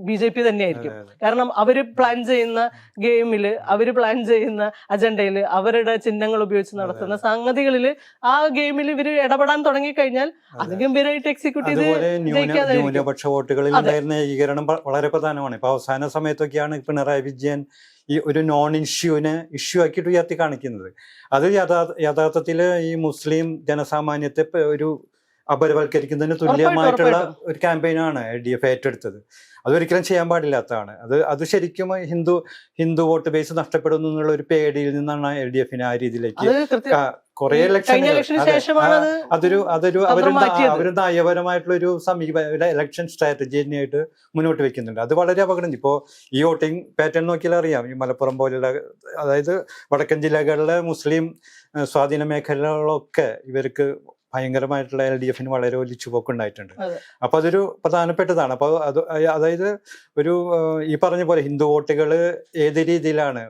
BJP തന്നെയായിരിക്കും. കാരണം അവര് പ്ലാൻ ചെയ്യുന്ന ഗെയിമില്, അവര് പ്ലാൻ ചെയ്യുന്ന അജണ്ടയില്, അവരുടെ ചിഹ്നങ്ങൾ ഉപയോഗിച്ച് നടത്തുന്ന സംഗതികളില് ആ ഗെയിമിൽ ഇവര് ഇടപെടാൻ തുടങ്ങി കഴിഞ്ഞാൽ അത് ഗംഭീരമായിട്ട് എക്സിക്യൂട്ട് ചെയ്ത് ന്യൂനപക്ഷ വോട്ടുകളിൽ ഉണ്ടായിരുന്ന ഏകീകരണം വളരെ പ്രധാനമാണ്. ഇപ്പൊ അവസാന സമയത്തൊക്കെയാണ് പിണറായി വിജയൻ ഈ ഒരു നോൺ ഇഷ്യൂ ആക്കിയിട്ട് ഉയർത്തി കാണിക്കുന്നത്. അത് യഥാർത്ഥത്തിൽ ഈ മുസ്ലിം ജനസാമാന്യത്തെ ഒരു അപരവൽക്കരിക്കുന്നതിന് തുല്യമായിട്ടുള്ള ഒരു ക്യാമ്പയിനാണ് LDF ഏറ്റെടുത്തത്. അതൊരിക്കലും ചെയ്യാൻ പാടില്ലാത്തതാണ്. അത് ശരിക്കും ഹിന്ദു വോട്ട് ബേസ് നഷ്ടപ്പെടുന്നു എന്നുള്ള ഒരു പേടിയിൽ നിന്നാണ് LDFനെ ആ രീതിയിലേക്ക് കുറെ അതൊരു അവര് നയപരമായിട്ടുള്ള ഒരു ഇലക്ഷൻ സ്ട്രാറ്റജി തന്നെയായിട്ട് മുന്നോട്ട് വെക്കുന്നുണ്ട്. അത് വളരെ അപകടം. ഇപ്പോ ഈ വോട്ടിംഗ് പാറ്റേൺ നോക്കിയാൽ അറിയാം, ഈ മലപ്പുറം പോലുള്ള, അതായത് വടക്കൻ ജില്ലകളിലെ മുസ്ലിം സ്വാധീന മേഖലകളൊക്കെ ഇവർക്ക് ഭയങ്കരമായിട്ടുള്ള LDFന് വളരെ വലിയ ചുവക്കുണ്ടായിട്ടുണ്ട്. അപ്പൊ അതൊരു പ്രധാനപ്പെട്ടതാണ്. അപ്പൊ അതായത് ഒരു ഈ പറഞ്ഞ പോലെ ഹിന്ദു വോട്ടുകൾ ഏത് രീതിയിലാണ്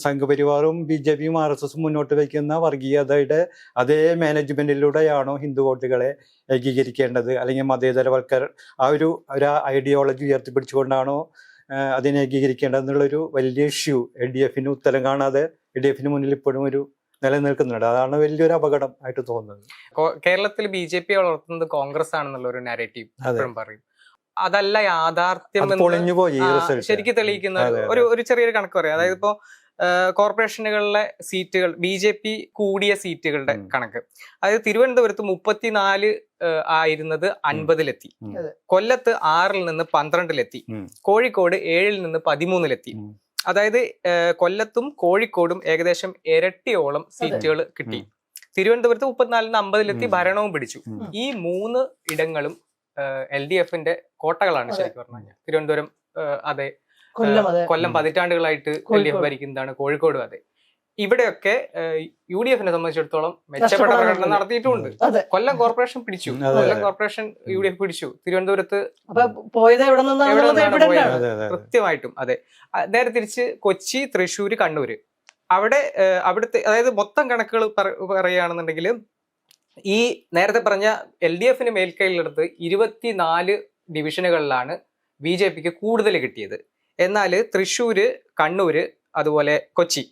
സംഘപരിവാറും BJPയും RSSും മുന്നോട്ട് വയ്ക്കുന്ന വർഗീയതയുടെ അതേ മാനേജ്മെന്റിലൂടെയാണോ ഹിന്ദു വോട്ടുകളെ ഏകീകരിക്കേണ്ടത്, അല്ലെങ്കിൽ ആ ഒരു ഐഡിയോളജി ഉയർത്തിപ്പിടിച്ചുകൊണ്ടാണോ അതിനെ ഏകീകരിക്കേണ്ടത് എന്നുള്ളൊരു വലിയ ഇഷ്യൂ LDFന് ഉത്തരം കാണാതെ LDFന് മുന്നിൽ ഇപ്പോഴും ഒരു നിലനിൽക്കുന്നുണ്ട്. അതാണ് വലിയൊരു അപകടം ആയിട്ട് തോന്നുന്നത്. കേരളത്തിൽ BJP വളർത്തുന്നത് കോൺഗ്രസ് ആണെന്നുള്ള ഒരു നാരേറ്റീവ് എപ്പോഴും പറയും. അതല്ല യാഥാർത്ഥ്യം ശരിക്കും തെളിയിക്കുന്ന ഒരു ചെറിയൊരു കണക്ക് പറയാം. അതായത് ഇപ്പോ കോർപ്പറേഷനുകളിലെ സീറ്റുകൾ, BJP കൂടിയ സീറ്റുകളുടെ കണക്ക്, അതായത് തിരുവനന്തപുരത്ത് 34 ആയിരുന്നത് 50-ലെത്തി, കൊല്ലത്ത് 6-ൽ നിന്ന് 12-ലെത്തി, കോഴിക്കോട് 7-ൽ നിന്ന് 13-ലെത്തി. അതായത് കൊല്ലത്തും കോഴിക്കോടും ഏകദേശം ഇരട്ടിയോളം സീറ്റുകൾ കിട്ടി. തിരുവനന്തപുരത്ത് 34-ൽ നിന്ന് 50-ലെത്തി, ഭരണവും പിടിച്ചു. ഈ 3 ഇടങ്ങളും LDFന്റെ കോട്ടകളാണ് ശരിക്കും പറഞ്ഞു കഴിഞ്ഞാൽ. തിരുവനന്തപുരം അതെ, കൊല്ലം പതിറ്റാണ്ടുകളായിട്ട് LDF ഭരിക്കുന്നതാണ്, കോഴിക്കോടും അതെ. ഇവിടെയൊക്കെ UDFനെ സംബന്ധിച്ചിടത്തോളം മെച്ചപ്പെട്ട പ്രകടനം നടത്തിയിട്ടുണ്ട്. കൊല്ലം കോർപ്പറേഷൻ പിടിച്ചു, UDF പിടിച്ചു. തിരുവനന്തപുരത്ത് കൃത്യമായിട്ടും അതെ. നേരെ തിരിച്ച് കൊച്ചി, തൃശ്ശൂര്, കണ്ണൂര്, അവിടുത്തെ അതായത് മൊത്തം കണക്കുകൾ പറയുകയാണെന്നുണ്ടെങ്കിൽ ഈ നേരത്തെ പറഞ്ഞ LDFന് മേൽക്കൈയിലെടുത്ത് 24 ഡിവിഷനുകളിലാണ് BJPക്ക് കൂടുതൽ കിട്ടിയത്. എന്നാൽ തൃശ്ശൂര്, കണ്ണൂര്, അതുപോലെ കൊച്ചി,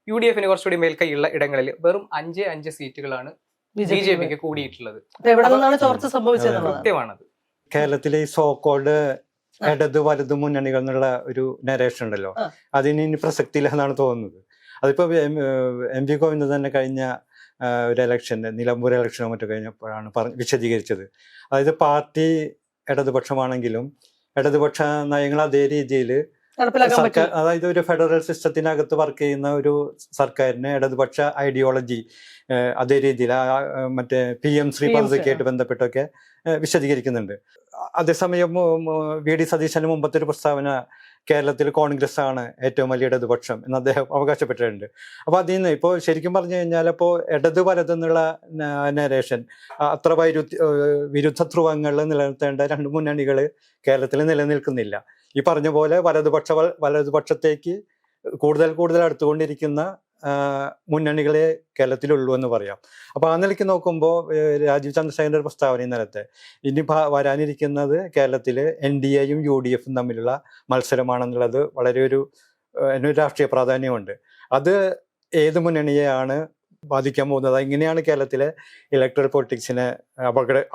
UDFന് കുറച്ചുകൂടി മേൽക്കൈയുള്ള ഇടങ്ങളിൽ വെറും 5 സീറ്റുകളാണ് BJPക്ക് കൂടിയിട്ടുള്ളത്. കൃത്യമാണത്. കേരളത്തിലെ ഈ സോക്കോൾഡ് ഇടത് വലത് മുന്നണികൾ എന്നുള്ള ഒരു നരേഷൻ ഉണ്ടല്ലോ, അതിന് ഇനി പ്രസക്തിയില്ല എന്നാണ് തോന്നുന്നത്. അതിപ്പോ എം.വി. ഗോവിന്ദൻ തന്നെ കഴിഞ്ഞ ഒരു ഇലക്ഷന്, നിലമ്പൂർ ഇലക്ഷനോ മറ്റോ കഴിഞ്ഞപ്പോഴാണ് വിശദീകരിച്ചത്. അതായത് പാർട്ടി ഇടതുപക്ഷമാണെങ്കിലും ഇടതുപക്ഷ നയങ്ങൾ അതേ രീതിയിൽ സർക്കാർ, അതായത് ഒരു ഫെഡറൽ സിസ്റ്റത്തിനകത്ത് വർക്ക് ചെയ്യുന്ന ഒരു സർക്കാരിന് ഇടതുപക്ഷ ഐഡിയോളജി അതേ രീതിയിൽ മറ്റേ PM ശ്രീ പദ്ധതിക്കായിട്ട് ബന്ധപ്പെട്ടൊക്കെ വിശദീകരിക്കുന്നുണ്ട്. അതേസമയം VD സതീശന് മുമ്പത്തെ ഒരു പ്രസ്താവന കേരളത്തിൽ കോൺഗ്രസ് ആണ് ഏറ്റവും വലിയ ഇടതുപക്ഷം എന്ന് അദ്ദേഹം അവകാശപ്പെട്ടിട്ടുണ്ട്. അപ്പൊ അതിൽ നിന്ന് ഇപ്പോൾ ശരിക്കും പറഞ്ഞു കഴിഞ്ഞാൽ ഇപ്പോൾ ഇടത് വലതെന്നുള്ള നരേഷൻ അത്ര വിരുദ്ധ ധ്രുവങ്ങളിൽ നിലനിർത്തേണ്ട രണ്ട് മുന്നണികൾ കേരളത്തിൽ നിലനിൽക്കുന്നില്ല. ഈ പറഞ്ഞ പോലെ വലതുപക്ഷത്തേക്ക് കൂടുതൽ അടുത്തുകൊണ്ടിരിക്കുന്ന മുന്നണികളെ കേരളത്തിലുള്ളൂ എന്ന് പറയാം. അപ്പൊ ആ നിലയ്ക്ക് നോക്കുമ്പോൾ രാജീവ് ചന്ദ്രശേഖരന്റെ ഒരു പ്രസ്താവന ഇന്നലത്തെ, ഇനി വരാനിരിക്കുന്നത് കേരളത്തില് NDAയും UDFും തമ്മിലുള്ള മത്സരമാണെന്നുള്ളത് വളരെ ഒരു രാഷ്ട്രീയ പ്രാധാന്യമുണ്ട്. അത് ഏത് മുന്നണിയെയാണ് ബാധിക്കാൻ പോകുന്നത്, എങ്ങനെയാണ് കേരളത്തിലെ ഇലക്ട്രൽ പൊളിറ്റിക്സിനെ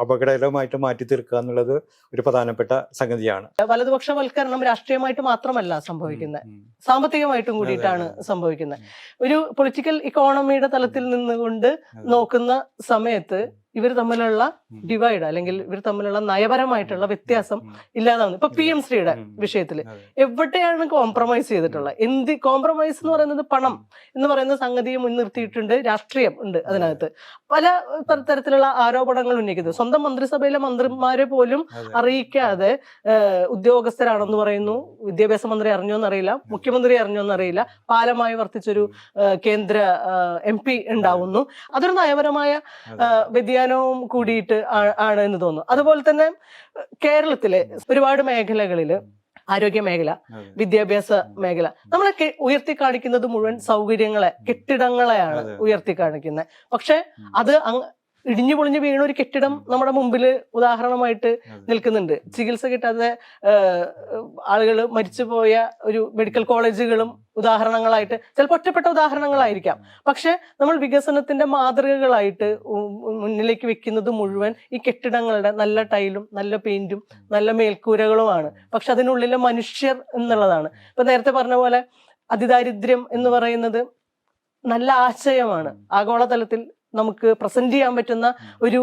അപകടകരമായിട്ട് മാറ്റി തീർക്കുക എന്നുള്ളത് ഒരു പ്രധാനപ്പെട്ട സംഗതിയാണ്. വലതുപക്ഷവൽക്കരണം രാഷ്ട്രീയമായിട്ട് മാത്രമല്ല സംഭവിക്കുന്നത്, സാമ്പത്തികമായിട്ടും കൂടിയിട്ടാണ് സംഭവിക്കുന്നത്. ഒരു പൊളിറ്റിക്കൽ ഇക്കോണമിയുടെ തലത്തിൽ നിന്നുകൊണ്ട് നോക്കുന്ന സമയത്ത് ഇവർ തമ്മിലുള്ള ഡിവൈഡ് അല്ലെങ്കിൽ ഇവർ തമ്മിലുള്ള നയപരമായിട്ടുള്ള വ്യത്യാസം ഇല്ലാതാവുന്നു. ഇപ്പൊ PM ശ്രീയുടെ വിഷയത്തിൽ എവിടെയാണ് കോംപ്രമൈസ് ചെയ്തിട്ടുള്ളത്? കോംപ്രമൈസ് എന്ന് പറയുന്നത് പണം എന്ന് പറയുന്ന സംഗതിയെ മുൻനിർത്തിയിട്ടുണ്ട്, രാഷ്ട്രീയം ഉണ്ട് അതിനകത്ത്. പല തരത്തിലുള്ള ആരോപണങ്ങൾ ഉന്നയിക്കുന്നത് സ്വന്തം മന്ത്രിസഭയിലെ മന്ത്രിമാരെ പോലും അറിയിക്കാതെ ഉദ്യോഗസ്ഥരാണെന്ന് പറയുന്നു. വിദ്യാഭ്യാസ മന്ത്രി അറിഞ്ഞോന്നറിയില്ല, മുഖ്യമന്ത്രി അറിഞ്ഞോന്നറിയില്ല, പാലമായി വർത്തിച്ചൊരു കേന്ദ്ര MP ഉണ്ടാവുന്നു. അതൊരു നയപരമായ വ്യതിയാനവും കൂടിയിട്ട് ആണ് എന്ന് തോന്നുന്നു. അതുപോലെ തന്നെ കേരളത്തിലെ ഒരുപാട് മേഖലകളില്, ആരോഗ്യ മേഖല, വിദ്യാഭ്യാസ മേഖല, നമ്മളെ ഉയർത്തി കാണിക്കുന്നത് മുഴുവൻ സൗകര്യങ്ങളെ, കെട്ടിടങ്ങളെയാണ് ഉയർത്തി കാണിക്കുന്നത്. പക്ഷെ അത് ഇടിഞ്ഞു പൊളിഞ്ഞു വീണ ഒരു കെട്ടിടം നമ്മുടെ മുമ്പിൽ ഉദാഹരണമായിട്ട് നിൽക്കുന്നുണ്ട്. ചികിത്സ കിട്ടാതെ ആളുകൾ മരിച്ചുപോയ ഒരു മെഡിക്കൽ കോളേജുകളും ഉദാഹരണങ്ങളായിട്ട്, ചിലപ്പോൾ ഒറ്റപ്പെട്ട ഉദാഹരണങ്ങളായിരിക്കാം. പക്ഷെ നമ്മൾ വികസനത്തിന്റെ മാതൃകകളായിട്ട് മുന്നിലേക്ക് വെക്കുന്നത് മുഴുവൻ ഈ കെട്ടിടങ്ങളുടെ നല്ല ടൈലും നല്ല പെയിന്റും നല്ല മേൽക്കൂരകളുമാണ്. പക്ഷെ അതിനുള്ളിലെ മനുഷ്യർ എന്നുള്ളതാണ്. ഇപ്പൊ നേരത്തെ പറഞ്ഞ പോലെ അതിദാരിദ്ര്യം എന്ന് പറയുന്നത് നല്ല ആശയമാണ്, ആഗോളതലത്തിൽ നമുക്ക് പ്രസന്റ് ചെയ്യാൻ പറ്റുന്ന ഒരു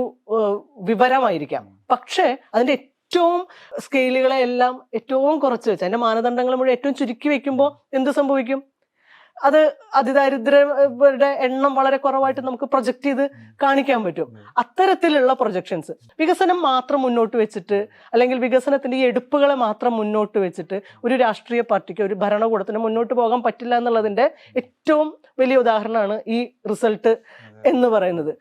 വിവരമായിരിക്കാം. പക്ഷെ അതിന്റെ ഏറ്റവും സ്കെയിലുകളെ എല്ലാം ഏറ്റവും കുറച്ച് വെച്ച്, അതിന്റെ മാനദണ്ഡങ്ങൾ മുഴുവൻ ഏറ്റവും ചുരുക്കി വെക്കുമ്പോൾ എന്ത് സംഭവിക്കും? അത് അതിദാരിദ്ര്യരുടെ എണ്ണം വളരെ കുറവായിട്ട് നമുക്ക് പ്രൊജക്ട് ചെയ്ത് കാണിക്കാൻ പറ്റും. അത്തരത്തിലുള്ള പ്രൊജക്ഷൻസ് വികസനം മാത്രം മുന്നോട്ട് വെച്ചിട്ട്, അല്ലെങ്കിൽ വികസനത്തിന്റെ ഈ എടുപ്പുകളെ മാത്രം മുന്നോട്ട് വെച്ചിട്ട് ഒരു രാഷ്ട്രീയ പാർട്ടിക്ക്, ഒരു ഭരണകൂടത്തിന് മുന്നോട്ട് പോകാൻ പറ്റില്ല എന്നുള്ളതിന്റെ ഏറ്റവും വലിയ ഉദാഹരണമാണ് ഈ റിസൾട്ട് എന്ന് പറയുന്നത്.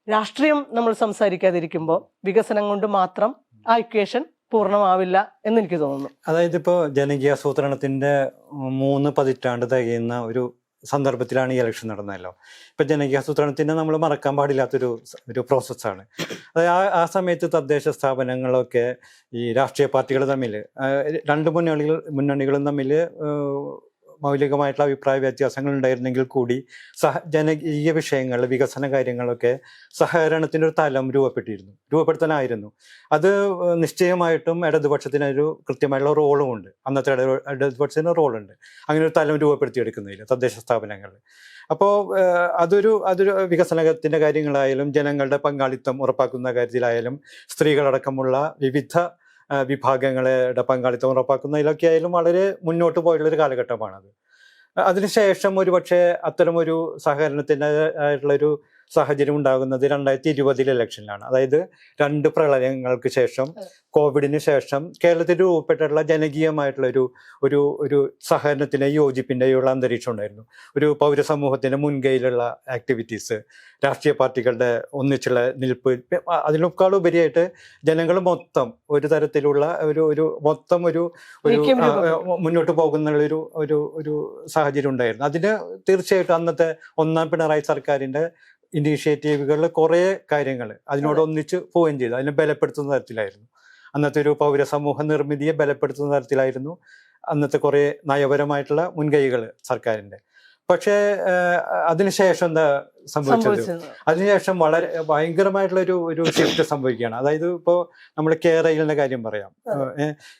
രാഷ്ട്രീയം നമ്മൾ സംസാരിക്കാതിരിക്കുമ്പോൾ വികസനം കൊണ്ട് മാത്രം ആ ഇക്വേഷൻ പൂർണ്ണമാവില്ല എന്ന് എനിക്ക് തോന്നുന്നു. അതായത് ഇപ്പോൾ ജനകീയാസൂത്രണത്തിന്റെ 3 പതിറ്റാണ്ട് തികയുന്ന ഒരു സന്ദർഭത്തിലാണ് ഈ ഇലക്ഷൻ നടന്നല്ലോ. ഇപ്പൊ ജനകീയാസൂത്രണത്തിന്റെ നമ്മൾ മറക്കാൻ പാടില്ലാത്തൊരു പ്രോസസ്സാണ്. അതായത് ആ സമയത്ത് തദ്ദേശ സ്ഥാപനങ്ങളൊക്കെ ഈ രാഷ്ട്രീയ പാർട്ടികൾ തമ്മിൽ, രണ്ട് മുന്നണികളും തമ്മിൽ മൗലികമായിട്ടുള്ള അഭിപ്രായ വ്യത്യാസങ്ങൾ ഉണ്ടായിരുന്നെങ്കിൽ കൂടി ജനകീയ വിഷയങ്ങൾ, വികസന കാര്യങ്ങളൊക്കെ സഹകരണത്തിൻ്റെ ഒരു തലം രൂപപ്പെടുത്താനായിരുന്നു. അത് നിശ്ചയമായിട്ടും ഇടതുപക്ഷത്തിനൊരു കൃത്യമായിട്ടുള്ള റോളും ഉണ്ട്, അന്നത്തെ ഇടതുപക്ഷത്തിന് റോളുണ്ട് അങ്ങനെ ഒരു തലം രൂപപ്പെടുത്തിയെടുക്കുന്നതിൽ തദ്ദേശ സ്ഥാപനങ്ങളിൽ. അപ്പോൾ അതൊരു വികസനത്തിൻ്റെ കാര്യങ്ങളായാലും ജനങ്ങളുടെ പങ്കാളിത്തം ഉറപ്പാക്കുന്ന കാര്യത്തിലായാലും സ്ത്രീകളടക്കമുള്ള വിവിധ വിഭാഗങ്ങളുടെ പങ്കാളിത്തം ഉറപ്പാക്കുന്നതിലൊക്കെ ആയാലും വളരെ മുന്നോട്ട് പോയിട്ടുള്ളൊരു കാലഘട്ടമാണത്. അതിനുശേഷം ഒരുപക്ഷെ അത്തരമൊരു സഹകരണത്തിനായിട്ടുള്ളൊരു സാഹചര്യം ഉണ്ടാകുന്നത് 2020 ഇലക്ഷനിലാണ്. അതായത് 2 പ്രളയങ്ങൾക്ക് ശേഷം, കോവിഡിന് ശേഷം കേരളത്തിൽ രൂപപ്പെട്ടിട്ടുള്ള ജനകീയമായിട്ടുള്ള ഒരു സഹകരണത്തിൻ്റെയും യോജിപ്പിൻ്റെയും ഉള്ള അന്തരീക്ഷം ഉണ്ടായിരുന്നു. ഒരു പൗരസമൂഹത്തിൻ്റെ മുൻകൈയിലുള്ള ആക്ടിവിറ്റീസ്, രാഷ്ട്രീയ പാർട്ടികളുടെ ഒന്നിച്ചുള്ള നിൽപ്പ്, അതിനേക്കാൾ ഉപരിയായിട്ട് ജനങ്ങൾ മൊത്തം ഒരു തരത്തിലുള്ള ഒരു മുന്നോട്ട് പോകുന്നുള്ളൊരു ഒരു സാഹചര്യം ഉണ്ടായിരുന്നു. അതിന് തീർച്ചയായിട്ടും അന്നത്തെ 1ാം പിണറായി സർക്കാരിൻ്റെ ഇനീഷ്യേറ്റീവുകളിൽ കുറേ കാര്യങ്ങൾ അതിനോടൊന്നിച്ച് പോവുകയും ചെയ്തു. അതിനെ ബലപ്പെടുത്തുന്ന തരത്തിലായിരുന്നു. അന്നത്തെ ഒരു പൗരസമൂഹ നിർമ്മിതിയെ ബലപ്പെടുത്തുന്ന തരത്തിലായിരുന്നു അന്നത്തെ കുറേ നയപരമായിട്ടുള്ള മുൻകൈകൾ സർക്കാരിൻ്റെ. പക്ഷേ അതിനുശേഷം എന്താ സംഭവിച്ചത്? സംഭവിച്ചത് അതിനുശേഷം വളരെ ഭയങ്കരമായിട്ടുള്ള ഒരു ഷിഫ്റ്റ് സംഭവിക്കുകയാണ്. അതായത് ഇപ്പോൾ നമ്മൾ കേരളിന്റെ കാര്യം പറയാം.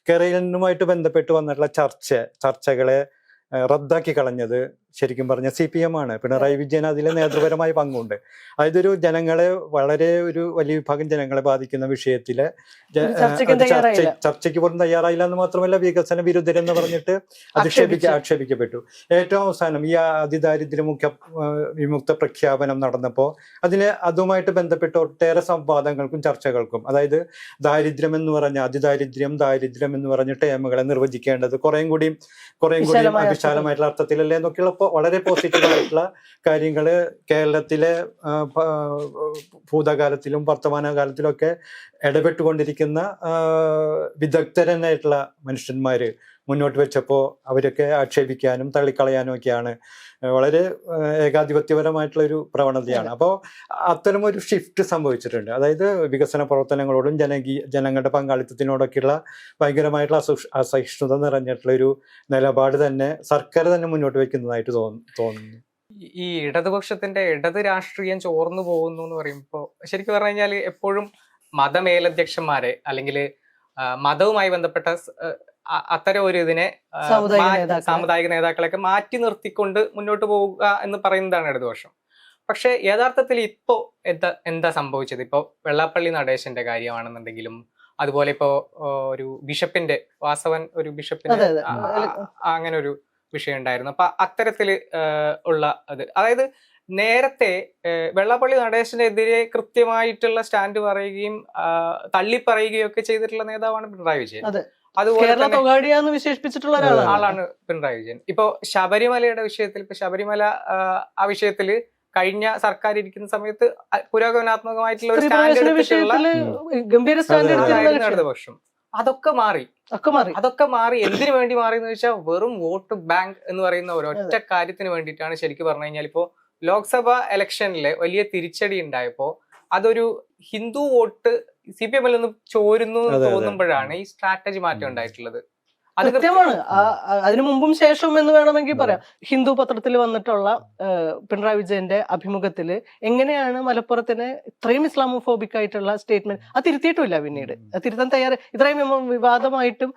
കേരളുമായിട്ട് ബന്ധപ്പെട്ട് വന്നിട്ടുള്ള ചർച്ചകളെ റദ്ദാക്കി കളഞ്ഞത് ശരിക്കും പറഞ്ഞ CPM ആണ്. പിണറായി വിജയൻ അതിലെ നേതൃപരമായ പങ്കുണ്ട്. അതായത് ഒരു ജനങ്ങളെ വളരെ ഒരു വലിയ വിഭാഗം ജനങ്ങളെ ബാധിക്കുന്ന വിഷയത്തിലെ ചർച്ചയ്ക്ക് പോലും തയ്യാറായില്ല എന്ന് മാത്രമല്ല വികസന വിരുദ്ധരെന്ന് പറഞ്ഞിട്ട് ആക്ഷേപിക്കപ്പെട്ടു. ഏറ്റവും അവസാനം ഈ അതിദാരിദ്ര്യ വിമുക്ത പ്രഖ്യാപനം നടന്നപ്പോൾ അതുമായിട്ട് ബന്ധപ്പെട്ട് ഒട്ടേറെ സംവാദങ്ങൾക്കും ചർച്ചകൾക്കും, അതായത് ദാരിദ്ര്യം എന്ന് പറഞ്ഞ ദാരിദ്ര്യം എന്ന് പറഞ്ഞ ടേമുകളെ നിർവചിക്കേണ്ടത് കുറേയും കൂടി വിശാലമായിട്ടുള്ള അർത്ഥത്തിലല്ലേ എന്നൊക്കെയുള്ള വളരെ പോസിറ്റീവായിട്ടുള്ള കാര്യങ്ങൾ കേരളത്തിലെ ഭൂതകാലത്തിലും വർത്തമാനകാലത്തിലും ഒക്കെ ഇടപെട്ടുകൊണ്ടിരിക്കുന്ന വിദഗ്ധരനായിട്ടുള്ള മനുഷ്യന്മാര് മുന്നോട്ട് വെച്ചപ്പോൾ അവരൊക്കെ ആക്ഷേപിക്കാനും തള്ളിക്കളയാനും ഒക്കെയാണ്. വളരെ ഏകാധിപത്യപരമായിട്ടുള്ള ഒരു പ്രവണതയാണ്. അപ്പോൾ അത്തരമൊരു ഷിഫ്റ്റ് സംഭവിച്ചിട്ടുണ്ട്. അതായത് വികസന പ്രവർത്തനങ്ങളോടും ജനങ്ങളുടെ പങ്കാളിത്തത്തിനോടൊക്കെയുള്ള ഭയങ്കരമായിട്ടുള്ള അസഹിഷ്ണുത നിറഞ്ഞിട്ടുള്ള ഒരു നിലപാട് തന്നെ സർക്കാർ തന്നെ മുന്നോട്ട് വെക്കുന്നതായിട്ട് തോന്നുന്നു. ഈ ഇടതുപക്ഷത്തിന്റെ ഇടത് രാഷ്ട്രീയം ചോർന്നു പോകുന്നു എന്ന് പറയുമ്പോൾ ശരിക്കും പറഞ്ഞു കഴിഞ്ഞാൽ എപ്പോഴും മതമേലധ്യക്ഷന്മാരെ അല്ലെങ്കിൽ മതവുമായി ബന്ധപ്പെട്ട അത്തരം ഒരു ഇതിനെ സാമുദായിക നേതാക്കളൊക്കെ മാറ്റി നിർത്തിക്കൊണ്ട് മുന്നോട്ട് പോവുക എന്ന് പറയുന്നതാണ് ഇടതുപക്ഷം. പക്ഷെ യഥാർത്ഥത്തിൽ ഇപ്പോ എന്താ സംഭവിച്ചത്? ഇപ്പോ വെള്ളാപ്പള്ളി നടേശന്റെ കാര്യമാണെന്നുണ്ടെങ്കിലും, അതുപോലെ ഇപ്പോ ഒരു ബിഷപ്പിന്റെ വാസവൻ ഒരു ബിഷപ്പിന്റെ അങ്ങനെ ഒരു വിഷയം ഉണ്ടായിരുന്നു. അപ്പൊ അത്തരത്തില് ഉള്ള അതായത് നേരത്തെ വെള്ളാപ്പള്ളി നടേശനെതിരെ കൃത്യമായിട്ടുള്ള സ്റ്റാൻഡ് പറയുകയും തള്ളിപ്പറയുകയും ഒക്കെ ചെയ്തിട്ടുള്ള നേതാവാണ് പിണറായി വിജയൻ. അതുപോലെ വിശേഷിപ്പിച്ചിട്ടുള്ള ആളാണ് പിണറായി വിജയൻ. ഇപ്പൊ ശബരിമലയുടെ വിഷയത്തിൽ ശബരിമല ആ വിഷയത്തില് കഴിഞ്ഞ സർക്കാർ ഇരിക്കുന്ന സമയത്ത് പുരോഗമനാത്മകമായിട്ടുള്ള ഒരു സ്റ്റാൻഡ് ഇടതുപക്ഷം അതൊക്കെ മാറി. എന്തിനു വേണ്ടി മാറി എന്ന് വെച്ചാൽ വെറും വോട്ട് ബാങ്ക് എന്ന് പറയുന്ന ഒരൊറ്റ കാര്യത്തിന് വേണ്ടിയിട്ടാണ്. ശരിക്കും പറഞ്ഞു കഴിഞ്ഞാൽ ഇപ്പോ ലോക്സഭ ഇലക്ഷനിലെ വലിയ തിരിച്ചടി ഉണ്ടായപ്പോ അതൊരു ഹിന്ദു വോട്ട് CPM നിന്ന് ചോരുന്നു തോന്നുമ്പോഴാണ് ഈ സ്ട്രാറ്റജി മാറ്റം ഉണ്ടായിട്ടുള്ളത്. അത് കൃത്യമാണ്. അതിനു മുമ്പും ശേഷവും എന്ന് വേണമെങ്കിൽ പറയാം. ഹിന്ദു പത്രത്തിൽ വന്നിട്ടുള്ള പിണറായി വിജയന്റെ അഭിമുഖത്തില് എങ്ങനെയാണ് മലപ്പുറത്തിന് ഇത്രയും ഇസ്ലാമോഫോബിക് ആയിട്ടുള്ള സ്റ്റേറ്റ്മെന്റ് അത് തിരുത്തിയിട്ടില്ല. പിന്നീട് തിരുത്താൻ ഇത്രയും വിവാദമായിട്ടും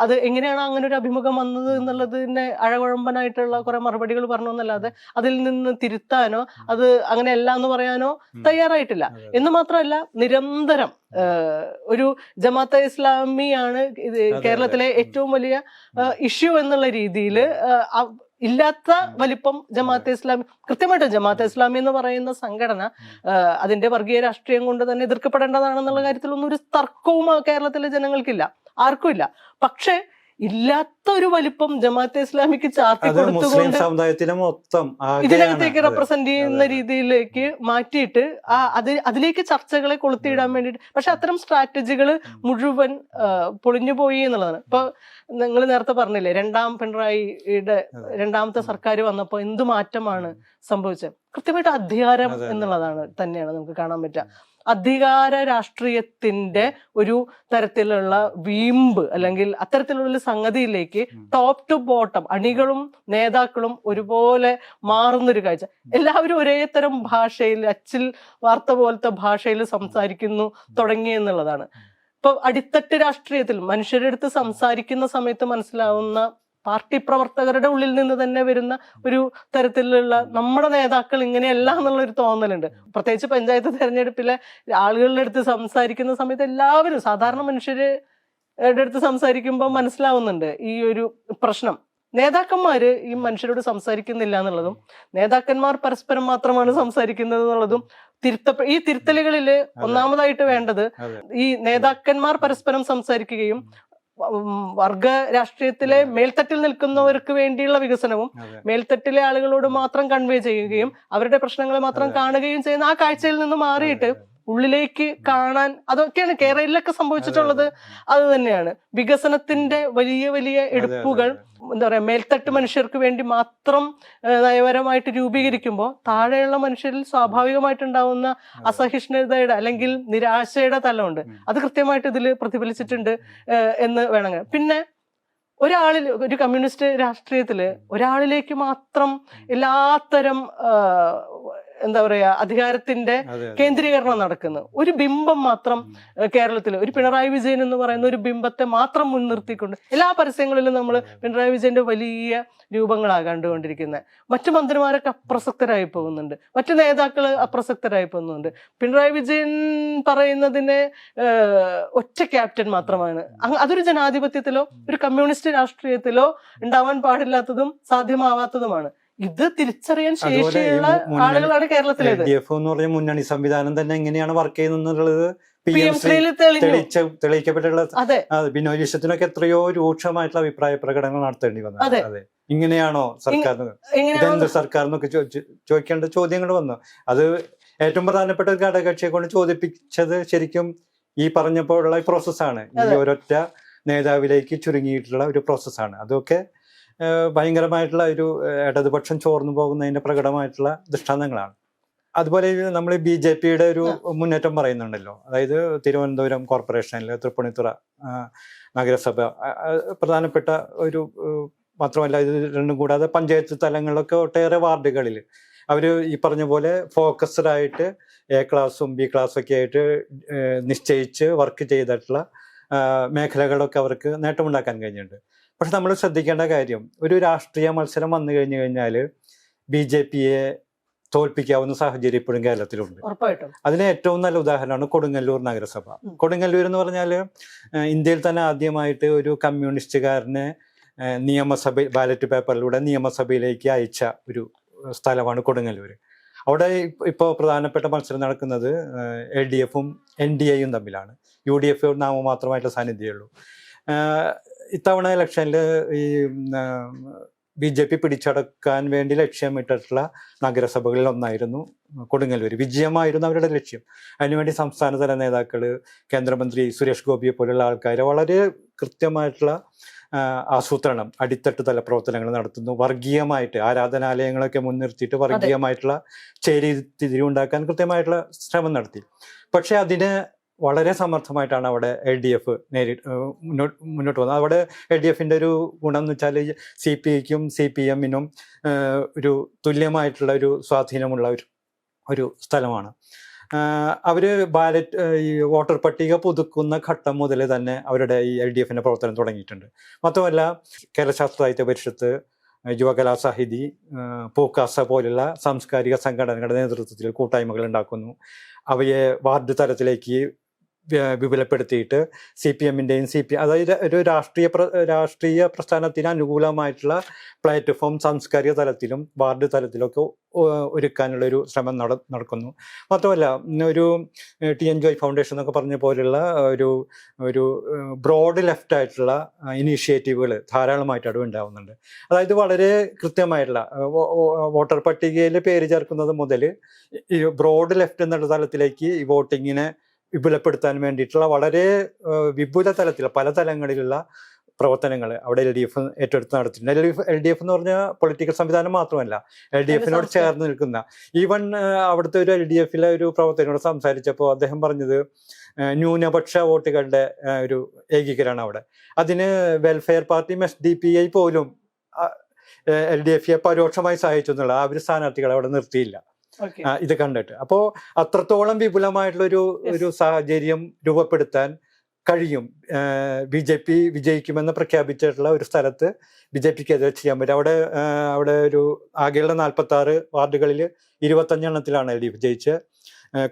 അത് എങ്ങനെയാണ് അങ്ങനെ ഒരു അഭിമുഖം വന്നത് എന്നുള്ളതിന്റെ അഴകുഴമ്പനായിട്ടുള്ള കുറെ മറുപടികൾ പറഞ്ഞു എന്നല്ലാതെ അതിൽ നിന്ന് തിരുത്താനോ അത് അങ്ങനെയല്ല എന്ന് പറയാനോ തയ്യാറായിട്ടില്ല. എന്ന് മാത്രമല്ല നിരന്തരം ഒരു ജമാഅത്തെ ഇസ്ലാമിയാണ് കേരളത്തിലെ ഏറ്റവും വലിയ ഇഷ്യൂ എന്നുള്ള രീതിയിൽ ഇല്ലാത്ത വലിപ്പം ജമാഅത്തെ ഇസ്ലാമി, കൃത്യമായിട്ട് ജമാഅത്തെ ഇസ്ലാമി എന്ന് പറയുന്ന സംഘടന അതിന്റെ വർഗീയ രാഷ്ട്രീയം കൊണ്ട് തന്നെ എതിർക്കപ്പെടേണ്ടതാണെന്നുള്ള കാര്യത്തിലൊന്നും ഒരു തർക്കവും കേരളത്തിലെ ജനങ്ങൾക്കില്ല, ആർക്കും ഇല്ല. പക്ഷെ ഇല്ലാത്ത ഒരു വലിപ്പം ജമാഅത്തെ ഇസ്ലാമിക്ക് ചാർത്തി കൊടുത്തുകൊണ്ട് ഇതിനകത്തേക്ക് റെപ്രസെന്റ് ചെയ്യുന്ന രീതിയിലേക്ക് മാറ്റിയിട്ട് അതിലേക്ക് ചർച്ചകളെ കൊളുത്തിയിടാൻ വേണ്ടിയിട്ട്. പക്ഷെ അത്തരം സ്ട്രാറ്റജികൾ മുഴുവൻ പൊളിഞ്ഞുപോയി എന്നുള്ളതാണ്. ഇപ്പൊ നിങ്ങൾ നേരത്തെ പറഞ്ഞില്ലേ, പിണറായിയുടെ രണ്ടാമത്തെ സർക്കാർ വന്നപ്പോ എന്ത് മാറ്റമാണ് സംഭവിച്ചത്? കൃത്യമായിട്ട് അധികാരം എന്നുള്ളതാണ് തന്നെയാണ് നമുക്ക് കാണാൻ പറ്റുക. അധികാര രാഷ്ട്രീയത്തിന്റെ ഒരു തരത്തിലുള്ള വീമ്പ് അല്ലെങ്കിൽ അത്തരത്തിലുള്ള സംഗതിയിലേക്ക് ടോപ്പ് ടു ബോട്ടം അണികളും നേതാക്കളും ഒരുപോലെ മാറുന്നൊരു കാഴ്ച. എല്ലാവരും ഒരേ തരം ഭാഷയിൽ, അച്ചിൽ വാർത്ത പോലത്തെ ഭാഷയിൽ സംസാരിക്കുന്നു തുടങ്ങി എന്നുള്ളതാണ്. ഇപ്പൊ അടിത്തട്ട് രാഷ്ട്രീയത്തിൽ മനുഷ്യരുടെ അടുത്ത് സംസാരിക്കുന്ന സമയത്ത് മനസ്സിലാവുന്ന പാർട്ടി പ്രവർത്തകരുടെ ഉള്ളിൽ നിന്ന് തന്നെ വരുന്ന ഒരു തരത്തിലുള്ള നമ്മുടെ നേതാക്കൾ ഇങ്ങനെയല്ല എന്നുള്ളൊരു തോന്നലുണ്ട്. പ്രത്യേകിച്ച് പഞ്ചായത്ത് തെരഞ്ഞെടുപ്പിലെ ആളുകളുടെ അടുത്ത് സംസാരിക്കുന്ന സമയത്ത് എല്ലാവരും സാധാരണ മനുഷ്യരുടെ അടുത്ത് സംസാരിക്കുമ്പോൾ മനസ്സിലാവുന്നുണ്ട് ഈ ഒരു പ്രശ്നം. നേതാക്കന്മാര് ഈ മനുഷ്യരോട് സംസാരിക്കുന്നില്ല എന്നുള്ളതും നേതാക്കന്മാർ പരസ്പരം മാത്രമാണ് സംസാരിക്കുന്നത് എന്നുള്ളതും ഈ തിരുത്തലുകളില് ഒന്നാമതായിട്ട് വേണ്ടത് ഈ നേതാക്കന്മാർ പരസ്പരം സംസാരിക്കുകയും വർഗ രാഷ്ട്രീയത്തിലെ മേൽത്തട്ടിൽ നിൽക്കുന്നവർക്ക് വേണ്ടിയുള്ള വികസനവും മേൽത്തട്ടിലെ ആളുകളോട് മാത്രം കൺവേ ചെയ്യുകയും അവരുടെ പ്രശ്നങ്ങളെ മാത്രം കാണുകയും ചെയ്യുന്ന ആ കാഴ്ചയിൽ നിന്ന് മാറിയിട്ട് ഉള്ളിലേക്ക് കാണാൻ, അതൊക്കെയാണ് കേരളത്തിലൊക്കെ സംഭവിച്ചിട്ടുള്ളത്. അത് തന്നെയാണ് വികസനത്തിന്റെ വലിയ വലിയ എടുപ്പുകൾ എന്താ പറയാ മേൽത്തട്ട് മനുഷ്യർക്ക് വേണ്ടി മാത്രം നയപരമായിട്ട് രൂപീകരിക്കുമ്പോൾ താഴെയുള്ള മനുഷ്യരിൽ സ്വാഭാവികമായിട്ടുണ്ടാവുന്ന അസഹിഷ്ണുതയുടെ അല്ലെങ്കിൽ നിരാശയുടെ തലമുണ്ട്. അത് കൃത്യമായിട്ട് ഇതിൽ പ്രതിഫലിച്ചിട്ടുണ്ട് എന്ന് വേണമെങ്കിൽ. പിന്നെ ഒരാളിൽ ഒരു കമ്മ്യൂണിസ്റ്റ് രാഷ്ട്രീയത്തില് ഒരാളിലേക്ക് മാത്രം എല്ലാത്തരം എന്താ പറയാ അധികാരത്തിന്റെ കേന്ദ്രീകരണം നടക്കുന്നത്. ഒരു ബിംബം മാത്രം കേരളത്തിൽ, ഒരു പിണറായി വിജയൻ എന്ന് പറയുന്ന ഒരു ബിംബത്തെ മാത്രം മുൻനിർത്തിക്കൊണ്ട് എല്ലാ പരസ്യങ്ങളിലും നമ്മൾ പിണറായി വിജയന്റെ വലിയ രൂപങ്ങളാണ് കണ്ടുകൊണ്ടിരിക്കുന്നത്. മറ്റു മന്ത്രിമാരൊക്കെ അപ്രസക്തരായി പോകുന്നുണ്ട്, മറ്റു നേതാക്കൾ അപ്രസക്തരായി പോകുന്നുണ്ട്. പിണറായി വിജയൻ പറയുന്നതിന് ഒറ്റ ക്യാപ്റ്റൻ മാത്രമാണ്. അതൊരു ജനാധിപത്യത്തിലോ ഒരു കമ്മ്യൂണിസ്റ്റ് രാഷ്ട്രീയത്തിലോ ഉണ്ടാവാൻ പാടില്ലാത്തതും സാധ്യമാവാത്തതുമാണ്. ഇത് തിരിച്ചറിയാൻ ശേഷിയുള്ള ആളുകളാണ് കേരളത്തിലേത്. എന്ന് പറഞ്ഞ മുന്നണി സംവിധാനം തന്നെ എങ്ങനെയാണ് വർക്ക് ചെയ്യുന്നത് തെളിയിക്കപ്പെട്ടുള്ള ബിനോയ് വിശ്വത്തിനൊക്കെ എത്രയോ രൂക്ഷമായിട്ടുള്ള അഭിപ്രായ പ്രകടനങ്ങൾ നടത്തേണ്ടി വന്നു. അതെ, ഇങ്ങനെയാണോ സർക്കാർ, ഇതെന്ത് സർക്കാർ എന്നൊക്കെ ചോദിക്കേണ്ട ചോദ്യങ്ങൾ വന്നു. അത് ഏറ്റവും പ്രധാനപ്പെട്ട ഒരു ഘടകകക്ഷിയെ കൊണ്ട് ചോദിപ്പിച്ചത് ശരിക്കും ഈ പറഞ്ഞപ്പോഴുള്ള പ്രോസസ്സാണ്. ഈ ഒരൊറ്റ നേതാവിലേക്ക് ചുരുങ്ങിയിട്ടുള്ള ഒരു പ്രോസസ്സാണ്. അതൊക്കെ ഭയങ്കരമായിട്ടുള്ള ഒരു ഇടതുപക്ഷം ചോർന്നു പോകുന്നതിന്റെ പ്രകടമായിട്ടുള്ള ദൃഷ്ടാന്തങ്ങളാണ്. അതുപോലെ നമ്മൾ BJPയുടെ ഒരു മുന്നേറ്റം പറയുന്നുണ്ടല്ലോ. അതായത് തിരുവനന്തപുരം കോർപ്പറേഷനിൽ, തൃപ്പൂണിത്തുറ നഗരസഭ പ്രധാനപ്പെട്ട ഒരു, മാത്രമല്ല ഇത് രണ്ടും കൂടാതെ പഞ്ചായത്ത് തലങ്ങളിലൊക്കെ ഒട്ടേറെ വാർഡുകളിൽ അവർ ഈ പറഞ്ഞ പോലെ ഫോക്കസ്ഡ് ആയിട്ട് A ക്ലാസ്സും B ക്ലാസ്സും ഒക്കെ ആയിട്ട് നിശ്ചയിച്ച് വർക്ക് ചെയ്തിട്ടുള്ള മേഖലകളൊക്കെ അവർക്ക് നേട്ടമുണ്ടാക്കാൻ കഴിഞ്ഞിട്ടുണ്ട്. പക്ഷെ നമ്മൾ ശ്രദ്ധിക്കേണ്ട കാര്യം, ഒരു രാഷ്ട്രീയ മത്സരം വന്നു കഴിഞ്ഞു കഴിഞ്ഞാൽ BJPയെ തോൽപ്പിക്കാവുന്ന സാഹചര്യം ഇപ്പോഴും കേരളത്തിലുണ്ട്. അതിന് ഏറ്റവും നല്ല ഉദാഹരണമാണ് കൊടുങ്ങല്ലൂർ നഗരസഭ. കൊടുങ്ങല്ലൂർ എന്ന് പറഞ്ഞാൽ ഇന്ത്യയിൽ തന്നെ ആദ്യമായിട്ട് ഒരു കമ്മ്യൂണിസ്റ്റുകാരനെ നിയമസഭ ബാലറ്റ് പേപ്പറിലൂടെ നിയമസഭയിലേക്ക് അയച്ച ഒരു സ്ഥലമാണ് കൊടുങ്ങല്ലൂർ. അവിടെ ഇപ്പോൾ പ്രധാനപ്പെട്ട മത്സരം നടക്കുന്നത് LDFും NDAയും തമ്മിലാണ്. UDF നാമമാത്രമായിട്ടുള്ള സാന്നിധ്യമേ ഉള്ളൂ. ഇത്തവണ ഇലക്ഷനിൽ ഈ BJP പിടിച്ചടക്കാൻ വേണ്ടി ലക്ഷ്യമിട്ടിട്ടുള്ള നഗരസഭകളിൽ ഒന്നായിരുന്നു കൊടുങ്ങല്ലൂർ. വിജയമായിരുന്നു അവരുടെ ലക്ഷ്യം. അതിനുവേണ്ടി സംസ്ഥാനതല നേതാക്കൾ, കേന്ദ്രമന്ത്രി സുരേഷ് ഗോപിയെ പോലുള്ള ആൾക്കാർ വളരെ കൃത്യമായിട്ടുള്ള ആസൂത്രണം, അടിത്തട്ട് തല പ്രവർത്തനങ്ങൾ നടത്തുന്നു. വർഗീയമായിട്ട് ആരാധനാലയങ്ങളൊക്കെ മുൻനിർത്തിയിട്ട് വർഗീയമായിട്ടുള്ള ചേരിതിരിവുണ്ടാക്കാൻ കൃത്യമായിട്ടുള്ള ശ്രമം നടത്തി. പക്ഷെ അതിന് വളരെ സമർത്ഥമായിട്ടാണ് അവിടെ LDF മുന്നോട്ട് വന്നത്. അവിടെ LDFിൻ്റെ ഒരു ഗുണം എന്ന് വെച്ചാൽ CPIക്കും CPMനും ഒരു തുല്യമായിട്ടുള്ള ഒരു സ്വാധീനമുള്ള ഒരു സ്ഥലമാണ്. അവർ ഈ വോട്ടർ പട്ടിക പുതുക്കുന്ന ഘട്ടം മുതൽ തന്നെ അവരുടെ ഈ LDFിൻ്റെ പ്രവർത്തനം തുടങ്ങിയിട്ടുണ്ട്. മാത്രമല്ല കേരള ശാസ്ത്ര സാഹിത്യ പരിഷത്ത്, യുവകലാസാഹിതി, പൂക്കാസ പോലുള്ള സാംസ്കാരിക സംഘടനകളുടെ നേതൃത്വത്തിൽ കൂട്ടായ്മകൾ ഉണ്ടാക്കുന്നു. അവയെ വാർഡ് തലത്തിലേക്ക് വിപുലപ്പെടുത്തിയിട്ട് CPMൻ്റെയും അതായത് ഒരു രാഷ്ട്രീയ പ്രസ്ഥാനത്തിന് അനുകൂലമായിട്ടുള്ള പ്ലാറ്റ്ഫോം സാംസ്കാരിക തലത്തിലും വാർഡ് തലത്തിലൊക്കെ ഒരുക്കാനുള്ള ഒരു ശ്രമം നടക്കുന്നു. മാത്രമല്ല ഒരു TN ജോയ് ഫൗണ്ടേഷൻ എന്നൊക്കെ പറഞ്ഞ പോലുള്ള ഒരു ബ്രോഡ് ലെഫ്റ്റ് ആയിട്ടുള്ള ഇനീഷ്യേറ്റീവുകൾ ധാരാളമായിട്ട് അവിടെ ഉണ്ടാവുന്നുണ്ട്. അതായത് വളരെ കൃത്യമായിട്ടുള്ള വോട്ടർ പട്ടികയിൽ പേര് ചേർക്കുന്നത് മുതൽ ഈ ബ്രോഡ് ലെഫ്റ്റ് എന്നുള്ള തലത്തിലേക്ക് ഈ വോട്ടിങ്ങിനെ വിപുലപ്പെടുത്താൻ വേണ്ടിയിട്ടുള്ള വളരെ വിപുല തലത്തിൽ പല തലങ്ങളിലുള്ള പ്രവർത്തനങ്ങൾ അവിടെ LDF ഏറ്റെടുത്ത് നടത്തിയിട്ടുണ്ട്. LDF എന്ന് പറഞ്ഞാൽ പൊളിറ്റിക്കൽ സംവിധാനം മാത്രമല്ല, LDFിനോട് ചേർന്ന് നിൽക്കുന്ന ഈവൻ അവിടുത്തെ ഒരു LDFിലെ ഒരു പ്രവർത്തകനോട് സംസാരിച്ചപ്പോൾ അദ്ദേഹം പറഞ്ഞത് ന്യൂനപക്ഷ വോട്ടുകളുടെ ഒരു ഏകീകരണം അവിടെ. അതിന് വെൽഫെയർ പാർട്ടിയും SDPI പോലും LDFയെ പരോക്ഷമായി സഹായിച്ചു എന്നുള്ള ആ ഒരു സ്ഥാനാർത്ഥികളെ അവിടെ നിർത്തിയില്ല ഇത് കണ്ടിട്ട്. അപ്പോൾ അത്രത്തോളം വിപുലമായിട്ടുള്ള ഒരു സാഹചര്യം രൂപപ്പെടുത്താൻ കഴിയും. BJP വിജയിക്കുമെന്ന് പ്രഖ്യാപിച്ചിട്ടുള്ള ഒരു സ്ഥലത്ത് BJPക്കെതിരെ ചെയ്യാൻ പറ്റും. അവിടെ ഒരു ആകെയുള്ള 46 വാർഡുകളിൽ 25 എണ്ണത്തിലാണ് LDF ജയിച്ച്.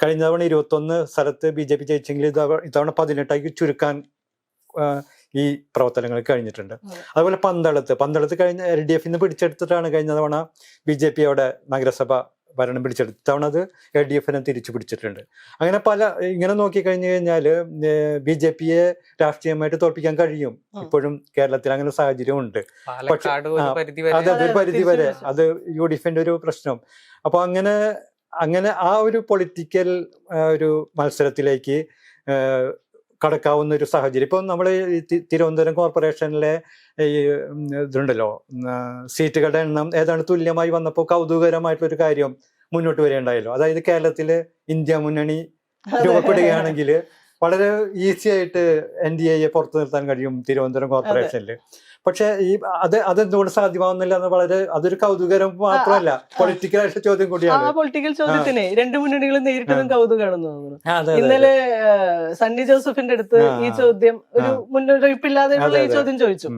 കഴിഞ്ഞ തവണ 21 സ്ഥലത്ത് BJP ജയിച്ചെങ്കിൽ ഇത്തവണ 18 ചുരുക്കാൻ ഈ പ്രവർത്തനങ്ങൾ കഴിഞ്ഞിട്ടുണ്ട്. അതുപോലെ പന്തളത്ത് കഴിഞ്ഞ LDFന്ന് പിടിച്ചെടുത്തിട്ടാണ് കഴിഞ്ഞ തവണ BJP അവിടെ നഗരസഭ ഭരണം പിടിച്ചെടുത്ത്. ഇത്തവണ അത് LDFനെ തിരിച്ചു പിടിച്ചിട്ടുണ്ട്. അങ്ങനെ ഇങ്ങനെ നോക്കിക്കഴിഞ്ഞു കഴിഞ്ഞാൽ BJPയെ രാഷ്ട്രീയമായിട്ട് തോൽപ്പിക്കാൻ കഴിയും. ഇപ്പോഴും കേരളത്തിൽ അങ്ങനെ സാഹചര്യം ഉണ്ട്. പക്ഷെ അതൊരു പരിധി വരെ അത് UDFിന്റെ ഒരു പ്രശ്നം. അപ്പൊ അങ്ങനെ ആ ഒരു പൊളിറ്റിക്കൽ ഒരു മത്സരത്തിലേക്ക് കടക്കാവുന്ന ഒരു സാഹചര്യം ഇപ്പം നമ്മൾ തിരുവനന്തപുരം കോർപ്പറേഷനിലെ ഈ ഇതുണ്ടല്ലോ സീറ്റുകളുടെ എണ്ണം ഏതാണ്ട് തുല്യമായി വന്നപ്പോൾ കൗതുകരമായിട്ടൊരു കാര്യം മുന്നോട്ട് വരികയുണ്ടായല്ലോ. അതായത് കേരളത്തില് ഇന്ത്യ മുന്നണി രൂപപ്പെടുകയാണെങ്കിൽ വളരെ ഈസി ആയിട്ട് NDAയെ പുറത്തു നിർത്താൻ കഴിയും തിരുവനന്തപുരം കോർപ്പറേഷനിൽ. പക്ഷെ അതെന്തുകൊണ്ട് സാധ്യമാവുന്നില്ല എന്ന് അതൊരു കൗതുകരം മാത്രമല്ല, പൊളിറ്റിക്കലായിട്ട് ചോദ്യം ആ കൂടിയാണ്. പൊളിറ്റിക്കൽ ചോദ്യത്തിനെ രണ്ട് മുന്നണികളും നേരിട്ടതും കൗതുകമാണെന്ന് തോന്നുന്നു. അതെ, ഇന്നലെ സണ്ണി ജോസഫിന്റെ അടുത്ത് ഈ ചോദ്യം ഒരു മുന്നറിയിപ്പില്ലാതെയുള്ള ഈ ചോദ്യം ചോദിച്ചു.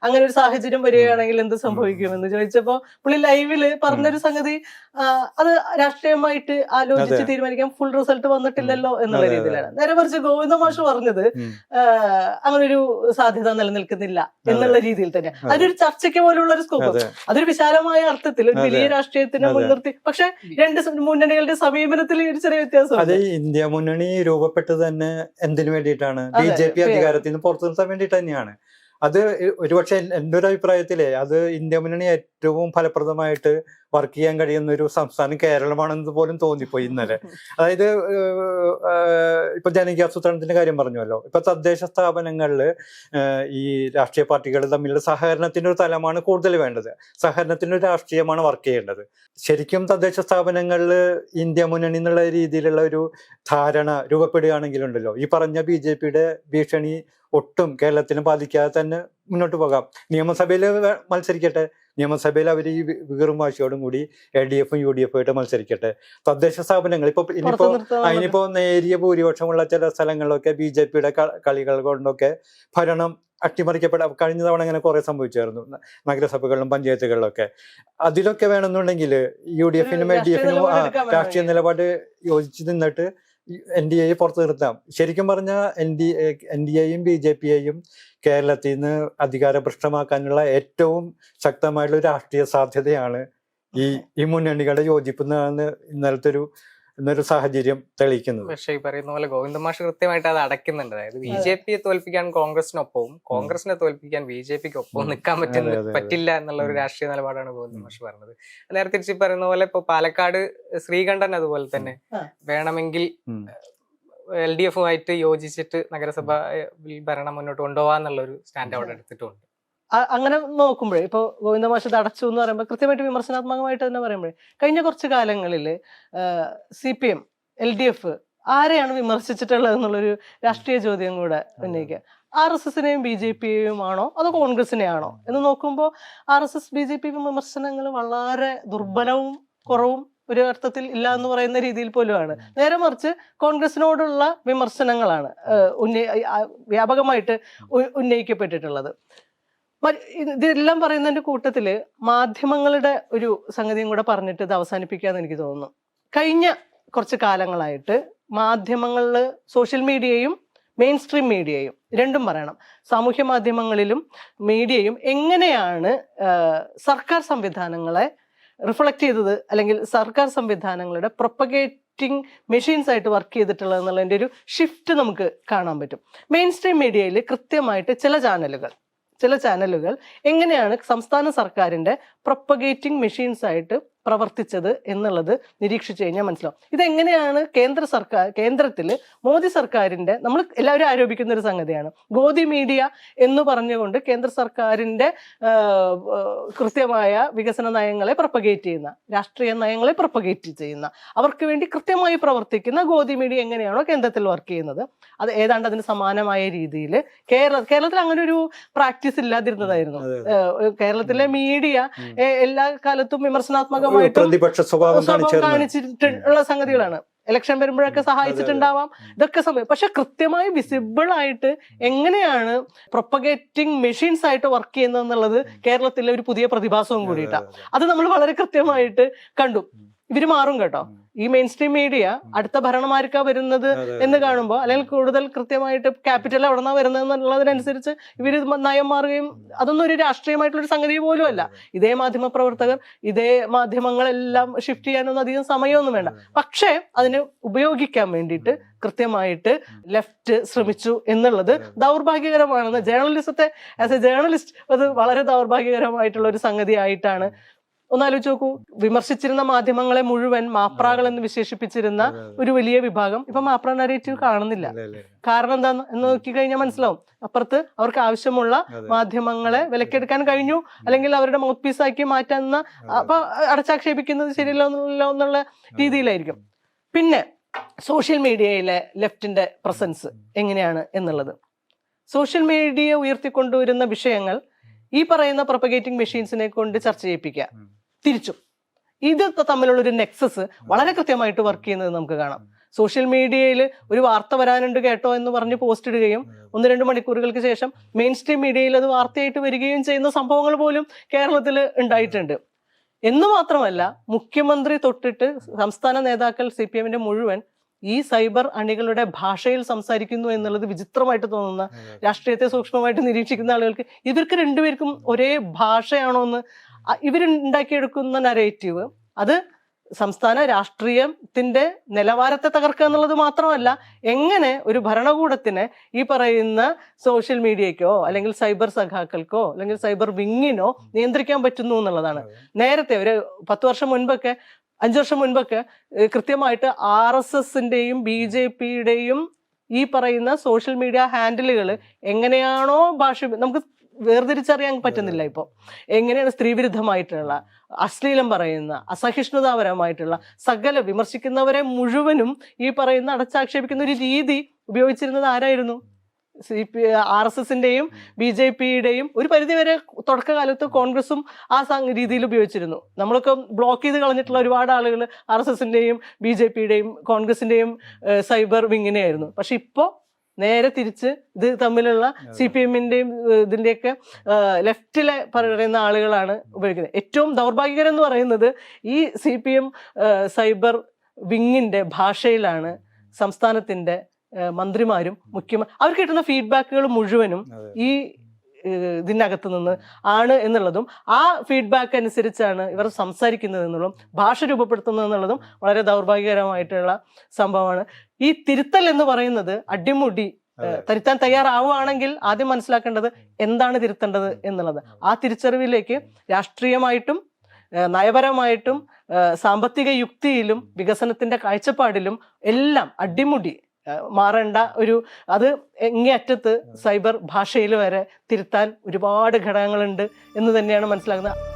അങ്ങനെ ഒരു സാഹചര്യം വരികയാണെങ്കിൽ എന്ത് സംഭവിക്കുമെന്ന് ചോദിച്ചപ്പോ പുള്ളി ലൈവില് പറഞ്ഞൊരു സംഗതി, അത് രാഷ്ട്രീയമായിട്ട് ആലോചിച്ച് തീരുമാനിക്കാൻ ഫുൾ റിസൾട്ട് വന്നിട്ടില്ലല്ലോ എന്നുള്ള രീതിയിലാണ്. നേരെ മറിച്ച് ഗോവിന്ദ മാഷ് പറഞ്ഞത് അങ്ങനൊരു സാധ്യത നിലനിൽക്കുന്നില്ല എന്നുള്ള രീതിയിൽ തന്നെ. അതൊരു ചർച്ചയ്ക്ക് പോലുള്ള ഒരു സ്കോപ്പ്, അതൊരു വിശാലമായ അർത്ഥത്തിൽ ഒരു വലിയ രാഷ്ട്രീയത്തിനെ മുൻനിർത്തി. പക്ഷെ രണ്ട് മുന്നണികളുടെ സമീപനത്തിൽ ഒരു ചെറിയ വ്യത്യാസം. അത് ഇന്ത്യ മുന്നണി രൂപപ്പെട്ടത് തന്നെ എന്തിനു വേണ്ടിയിട്ടാണ്? BJP അധികാരത്തിൽ നിന്ന് പുറത്തു നിർത്താൻ വേണ്ടിയിട്ട് തന്നെയാണ്. അത് ഒരുപക്ഷെ എൻ്റെ ഒരു അഭിപ്രായത്തിലെ അത് ഇന്ത്യ മുന്നണി ഏറ്റവും ഫലപ്രദമായിട്ട് വർക്ക് ചെയ്യാൻ കഴിയുന്ന ഒരു സംസ്ഥാനം കേരളമാണെന്ന് പോലും തോന്നിപ്പോയി ഇന്നലെ. അതായത് ഇപ്പൊ ജനകീയാസൂത്രണത്തിന്റെ കാര്യം പറഞ്ഞല്ലോ, ഇപ്പൊ തദ്ദേശ സ്ഥാപനങ്ങളിൽ ഈ രാഷ്ട്രീയ പാർട്ടികൾ തമ്മിലുള്ള സഹകരണത്തിന്റെ ഒരു തലമാണ് കൂടുതൽ വേണ്ടത്. സഹകരണത്തിന്റെ ഒരു രാഷ്ട്രീയമാണ് വർക്ക് ചെയ്യേണ്ടത്. ശരിക്കും തദ്ദേശ സ്ഥാപനങ്ങളിൽ ഇന്ത്യ മുന്നണി എന്നുള്ള രീതിയിലുള്ള ഒരു ധാരണ രൂപപ്പെടുകയാണെങ്കിലുണ്ടല്ലോ, ഈ പറഞ്ഞ BJPയുടെ ഭീഷണി ഒട്ടും കേരളത്തിന് ബാധിക്കാതെ തന്നെ മുന്നോട്ട് പോകാം. നിയമസഭയിൽ മത്സരിക്കട്ടെ, നിയമസഭയിൽ അവർ ഈ വീറും വാശിയോടും കൂടി LDF-ഉം UDF-ഉം ആയിട്ട് മത്സരിക്കട്ടെ. തദ്ദേശ സ്ഥാപനങ്ങൾ അതിനിപ്പോ നേരിയ ഭൂരിപക്ഷമുള്ള ചില സ്ഥലങ്ങളിലൊക്കെ BJPയുടെ കളികൾ കൊണ്ടൊക്കെ ഭരണം കഴിഞ്ഞ തവണ അങ്ങനെ കുറെ സംഭവിച്ചായിരുന്നു, നഗരസഭകളിലും പഞ്ചായത്തുകളിലൊക്കെ. അതിലൊക്കെ വേണമെന്നുണ്ടെങ്കിൽ UDF-നും LDF-നും രാഷ്ട്രീയ നിലപാട് യോജിച്ച് നിന്നിട്ട് NDA പുറത്തു നിർത്താം. ശരിക്കും പറഞ്ഞാൽ NDA-യും BJP-യെയും കേരളത്തിൽ നിന്ന് അധികാരഭ്രഷ്ടമാക്കാനുള്ള ഏറ്റവും ശക്തമായിട്ടുള്ള ഒരു രാഷ്ട്രീയ സാധ്യതയാണ് ഈ മുന്നണികളുടെ യോജിപ്പെന്നാണ് ഇന്നൊരു സാഹചര്യം തെളിയിക്കുന്നത്. പക്ഷേ ഈ പറയുന്ന പോലെ ഗോവിന്ദ മാഷ് കൃത്യമായിട്ട് അത് അടയ്ക്കുന്നുണ്ട്. അതായത് BJP-യെ തോൽപ്പിക്കാൻ കോൺഗ്രസിനൊപ്പവും കോൺഗ്രസിനെ തോൽപ്പിക്കാൻ BJP-ക്ക് ഒപ്പവും നിൽക്കാൻ പറ്റില്ല എന്നുള്ള ഒരു രാഷ്ട്രീയ നിലപാടാണ് ഗോവിന്ദ മാഷ് പറഞ്ഞത്. നേരെ തിരിച്ച് പറയുന്ന പോലെ ഇപ്പൊ പാലക്കാട് ശ്രീകണ്ഠൻ അതുപോലെ തന്നെ വേണമെങ്കിൽ LDF-ഉമായിട്ട് യോജിച്ചിട്ട് നഗരസഭ ഭരണം മുന്നോട്ട് കൊണ്ടുപോകാന്നുള്ള ഒരു സ്റ്റാൻഡ് അവിടെ എടുത്തിട്ടുണ്ട്. അങ്ങനെ നോക്കുമ്പോഴേ ഇപ്പൊ ഗോവിന്ദ മാഷ് ഇത് അടച്ചു എന്ന് പറയുമ്പോൾ കൃത്യമായിട്ട് വിമർശനാത്മകമായിട്ട് തന്നെ പറയുമ്പോഴേ കഴിഞ്ഞ കുറച്ച് കാലങ്ങളിൽ CPM LDF ആരെയാണ് വിമർശിച്ചിട്ടുള്ളത് എന്നുള്ളൊരു രാഷ്ട്രീയ ചോദ്യം കൂടെ ഉന്നയിക്കുക. RSS-നെയും BJP-യെയും ആണോ അതോ കോൺഗ്രസിനെയാണോ എന്ന് നോക്കുമ്പോൾ RSS BJP വിമർശനങ്ങൾ വളരെ ദുർബലവും കുറവും ഒരു അർത്ഥത്തിൽ ഇല്ല എന്ന് പറയുന്ന രീതിയിൽ പോലുമാണ്. നേരെ മറിച്ച് കോൺഗ്രസിനോടുള്ള വിമർശനങ്ങളാണ് വ്യാപകമായിട്ട് ഉന്നയിക്കപ്പെട്ടിട്ടുള്ളത്. ഇതെല്ലാം പറയുന്നതിന്റെ കൂട്ടത്തില് മാധ്യമങ്ങളുടെ ഒരു സംഗതിയും കൂടെ പറഞ്ഞിട്ട് ഇത് അവസാനിപ്പിക്കാന്ന് എനിക്ക് തോന്നുന്നു. കഴിഞ്ഞ കുറച്ച് കാലങ്ങളായിട്ട് മാധ്യമങ്ങളിൽ സോഷ്യൽ മീഡിയയും മെയിൻ സ്ട്രീം മീഡിയയും രണ്ടും പറയണം, സാമൂഹ്യ മാധ്യമങ്ങളിലും മീഡിയയും എങ്ങനെയാണ് സർക്കാർ സംവിധാനങ്ങളെ റിഫ്ലക്ട് ചെയ്തത്, അല്ലെങ്കിൽ സർക്കാർ സംവിധാനങ്ങളുടെ പ്രൊപ്പഗേറ്റിംഗ് മെഷീൻസ് ആയിട്ട് വർക്ക് ചെയ്തിട്ടുള്ളത് എന്നുള്ളതിൻ്റെ ഒരു ഷിഫ്റ്റ് നമുക്ക് കാണാൻ പറ്റും. മെയിൻ സ്ട്രീം മീഡിയയിൽ കൃത്യമായിട്ട് ചില ചാനലുകൾ എങ്ങനെയാണ് സംസ്ഥാന സർക്കാരിൻ്റെ പ്രൊപ്പഗേറ്റിംഗ് മെഷീൻസ് ആയിട്ട് പ്രവർത്തിച്ചത് എന്നുള്ളത് നിരീക്ഷിച്ചു കഴിഞ്ഞാൽ മനസ്സിലാവും. ഇതെങ്ങനെയാണ് കേന്ദ്രത്തിൽ മോദി സർക്കാരിൻ്റെ, നമ്മൾ എല്ലാവരും ആരോപിക്കുന്ന ഒരു സംഗതിയാണ് ഗോദി മീഡിയ എന്ന് പറഞ്ഞുകൊണ്ട് കേന്ദ്ര സർക്കാരിൻ്റെ കൃത്യമായ വികസന നയങ്ങളെ പ്രൊപ്പഗേറ്റ് ചെയ്യുന്ന, രാഷ്ട്രീയ നയങ്ങളെ പ്രൊപ്പഗേറ്റ് ചെയ്യുന്ന, അവർക്ക് വേണ്ടി കൃത്യമായി പ്രവർത്തിക്കുന്ന ഗോദി മീഡിയ എങ്ങനെയാണോ കേന്ദ്രത്തിൽ വർക്ക് ചെയ്യുന്നത്, അത് ഏതാണ്ട് അതിന് സമാനമായ രീതിയിൽ കേരളത്തിൽ അങ്ങനെ ഒരു പ്രാക്ടീസ് ഇല്ലാതിരുന്നതായിരുന്നു. കേരളത്തിലെ മീഡിയ എല്ലാ കാലത്തും വിമർശനാത്മക പ്രതിപക്ഷ സ്വഭാവം കാണിച്ചിട്ടുള്ള സംഗതികളാണ്. ഇലക്ഷൻ വരുമ്പോഴൊക്കെ സഹായിച്ചിട്ടുണ്ടാവാം, ഇതൊക്കെ സമയം. പക്ഷെ കൃത്യമായി വിസിബിൾ ആയിട്ട് എങ്ങനെയാണ് പ്രൊപ്പഗേറ്റിംഗ് മെഷീൻസ് ആയിട്ട് വർക്ക് ചെയ്യുന്നത് എന്നുള്ളത് കേരളത്തിലെ ഒരു പുതിയ പ്രതിഭാസവും കൂടിയിട്ടാണ്. അത് നമ്മൾ വളരെ കൃത്യമായിട്ട് കണ്ടു. ഇവര് മാറും കേട്ടോ. ഈ മെയിൻ സ്ട്രീം മീഡിയ അടുത്ത ഭരണമാർക്കാ വരുന്നത് എന്ന് കാണുമ്പോൾ, അല്ലെങ്കിൽ കൂടുതൽ കൃത്യമായിട്ട് ക്യാപിറ്റൽ എവിടെ നിന്നാണ് വരുന്നത് എന്നുള്ളതിനനുസരിച്ച് ഇവർ നയം മാറുകയും, അതൊന്നും ഒരു രാഷ്ട്രീയമായിട്ടുള്ളൊരു സംഗതി പോലും അല്ല. ഇതേ മാധ്യമ പ്രവർത്തകർ, ഇതേ മാധ്യമങ്ങളെല്ലാം ഷിഫ്റ്റ് ചെയ്യാനൊന്നും അധികം സമയമൊന്നും വേണ്ട. പക്ഷേ അതിനെ ഉപയോഗിക്കാൻ വേണ്ടിയിട്ട് കൃത്യമായിട്ട് ലെഫ്റ്റ് ശ്രമിച്ചു എന്നുള്ളത് ദൗർഭാഗ്യകരമാണെന്ന് ജേർണലിസത്തെ ആസ് എ ജേർണലിസ്റ്റ് അത് വളരെ ദൗർഭാഗ്യകരമായിട്ടുള്ള ഒരു സംഗതിയായിട്ടാണ്. ഒന്നാലോചിച്ച് നോക്കൂ, വിമർശിച്ചിരുന്ന മാധ്യമങ്ങളെ മുഴുവൻ മാപ്രാകൾ എന്ന് വിശേഷിപ്പിച്ചിരുന്ന ഒരു വലിയ വിഭാഗം ഇപ്പൊ മാപ്ര നരേറ്റീവ് കാണുന്നില്ല. കാരണം എന്താന്ന് എന്ന് നോക്കിക്കഴിഞ്ഞാൽ മനസ്സിലാവും. അപ്പുറത്ത് അവർക്ക് ആവശ്യമുള്ള മാധ്യമങ്ങളെ വിലക്കെടുക്കാൻ കഴിഞ്ഞു, അല്ലെങ്കിൽ അവരുടെ മൗത്ത് പീസാക്കി മാറ്റാന്ന, അപ്പൊ അടച്ചാക്ഷേപിക്കുന്നത് ശരിയല്ലോ എന്നുള്ള രീതിയിലായിരിക്കും. പിന്നെ സോഷ്യൽ മീഡിയയിലെ ലെഫ്റ്റിന്റെ പ്രസൻസ് എങ്ങനെയാണ് എന്നുള്ളത്, സോഷ്യൽ മീഡിയ ഉയർത്തിക്കൊണ്ടുവരുന്ന വിഷയങ്ങൾ ഈ പറയുന്ന പ്രൊപ്പഗേറ്റിംഗ് മെഷീൻസിനെ കൊണ്ട് ചർച്ച ചെയ്യിപ്പിക്കുക. തിരിച്ചും ഇത് തമ്മിലുള്ള ഒരു നെക്സസ് വളരെ കൃത്യമായിട്ട് വർക്ക് ചെയ്യുന്നത് നമുക്ക് കാണാം. സോഷ്യൽ മീഡിയയിൽ ഒരു വാർത്ത വരാനുണ്ട് കേട്ടോ എന്ന് പറഞ്ഞ് പോസ്റ്റ് ഇടുകയും 1-2 മണിക്കൂറുകൾക്ക് ശേഷം മെയിൻ സ്ട്രീം മീഡിയയിൽ അത് വാർത്തയായിട്ട് വരികയും ചെയ്യുന്ന സംഭവങ്ങൾ പോലും കേരളത്തിൽ ഉണ്ടായിട്ടുണ്ട്. എന്ന് മാത്രമല്ല, മുഖ്യമന്ത്രി തൊട്ടിട്ട് സംസ്ഥാന നേതാക്കൾ CPM-ന്റെ മുഴുവൻ ഈ സൈബർ അണികളുടെ ഭാഷയിൽ സംസാരിക്കുന്നു എന്നുള്ളത് വിചിത്രമായിട്ട് തോന്നുന്ന, രാഷ്ട്രീയത്തെ സൂക്ഷ്മമായിട്ട് നിരീക്ഷിക്കുന്ന ആളുകൾക്ക് ഇവർക്ക് രണ്ടുപേർക്കും ഒരേ ഭാഷയാണോ എന്ന് ഇവരുണ്ടാക്കിയെടുക്കുന്ന നരേറ്റീവ് അത് സംസ്ഥാന രാഷ്ട്രീയത്തിന്റെ നിലവാരത്തെ തകർക്കുക എന്നുള്ളത് മാത്രമല്ല, എങ്ങനെ ഒരു ഭരണകൂടത്തിനെ ഈ പറയുന്ന സോഷ്യൽ മീഡിയക്കോ അല്ലെങ്കിൽ സൈബർ സഖാക്കൾക്കോ അല്ലെങ്കിൽ സൈബർ വിങ്ങിനോ നിയന്ത്രിക്കാൻ പറ്റുന്നു എന്നുള്ളതാണ്. നേരത്തെ ഒരു 10 വർഷം മുൻപൊക്കെ 5 വർഷം മുൻപൊക്കെ കൃത്യമായിട്ട് RSSന്റെയും BJPയുടെയും ഈ പറയുന്ന സോഷ്യൽ മീഡിയ ഹാൻഡിലുകൾ എങ്ങനെയാണോ നമുക്ക് വേർതിരിച്ചറിയാൻ പറ്റുന്നില്ല. ഇപ്പോൾ എങ്ങനെയാണ് സ്ത്രീവിരുദ്ധമായിട്ടുള്ള, അശ്ലീലം പറയുന്ന, അസഹിഷ്ണുതാപരമായിട്ടുള്ള സകല വിമർശിക്കുന്നവരെ മുഴുവനും ഈ പറയുന്ന അടച്ചാക്ഷേപിക്കുന്ന ഒരു രീതി ഉപയോഗിച്ചിരുന്നത് ആരായിരുന്നു? RSSന്റെയും BJPയുടെയും ഒരു പരിധിവരെ തുടക്കകാലത്ത് കോൺഗ്രസും ആ രീതിയിൽ ഉപയോഗിച്ചിരുന്നു. നമ്മളൊക്കെ ബ്ലോക്ക് ചെയ്ത് കളഞ്ഞിട്ടുള്ള ഒരുപാട് ആളുകൾ RSSന്റെയും BJPയുടെയും കോൺഗ്രസിന്റെയും സൈബർ വിങ്ങിനെയായിരുന്നു. പക്ഷെ ഇപ്പോൾ നേരെ തിരിച്ച് ഇത് തമ്മിലുള്ള CPM-ന്റെയും ഇതിൻ്റെയൊക്കെ ലെഫ്റ്റിലെ പറയുന്ന ആളുകളാണ് ഉപയോഗിക്കുന്നത്. ഏറ്റവും ദൗർഭാഗ്യകരം എന്ന് പറയുന്നത് ഈ CPM സൈബർ വിങ്ങിന്റെ ഭാഷയിലാണ് സംസ്ഥാനത്തിന്റെ മന്ത്രിമാരും അവർക്ക് കിട്ടുന്ന ഫീഡ്ബാക്കുകൾ മുഴുവനും ഈ ഇതിനകത്ത് നിന്ന് ആണ് എന്നുള്ളതും ആ ഫീഡ്ബാക്ക് അനുസരിച്ചാണ് ഇവർ സംസാരിക്കുന്നത് എന്നുള്ളതും ഭാഷ രൂപപ്പെടുത്തുന്നത് എന്നുള്ളതും വളരെ ദൗർഭാഗ്യകരമായിട്ടുള്ള സംഭവമാണ്. ഈ തിരുത്തൽ എന്ന് പറയുന്നത് അടിമുടി തിരുത്താൻ തയ്യാറാവുകയാണെങ്കിൽ ആദ്യം മനസ്സിലാക്കേണ്ടത് എന്താണ് തിരുത്തേണ്ടത് എന്നുള്ളത്. ആ തിരിച്ചറിവിലേക്ക് രാഷ്ട്രീയമായിട്ടും നയപരമായിട്ടും സാമ്പത്തിക യുക്തിയിലും വികസനത്തിന്റെ കാഴ്ചപ്പാടിലും എല്ലാം അടിമുടി മാറേണ്ട അത് എങ്ങേയറ്റത്ത് സൈബർ ഭാഷയിൽ വരെ തിരുത്താൻ ഒരുപാട് ഘടകങ്ങളുണ്ട് എന്ന് തന്നെയാണ് മനസ്സിലാക്കുന്നത്.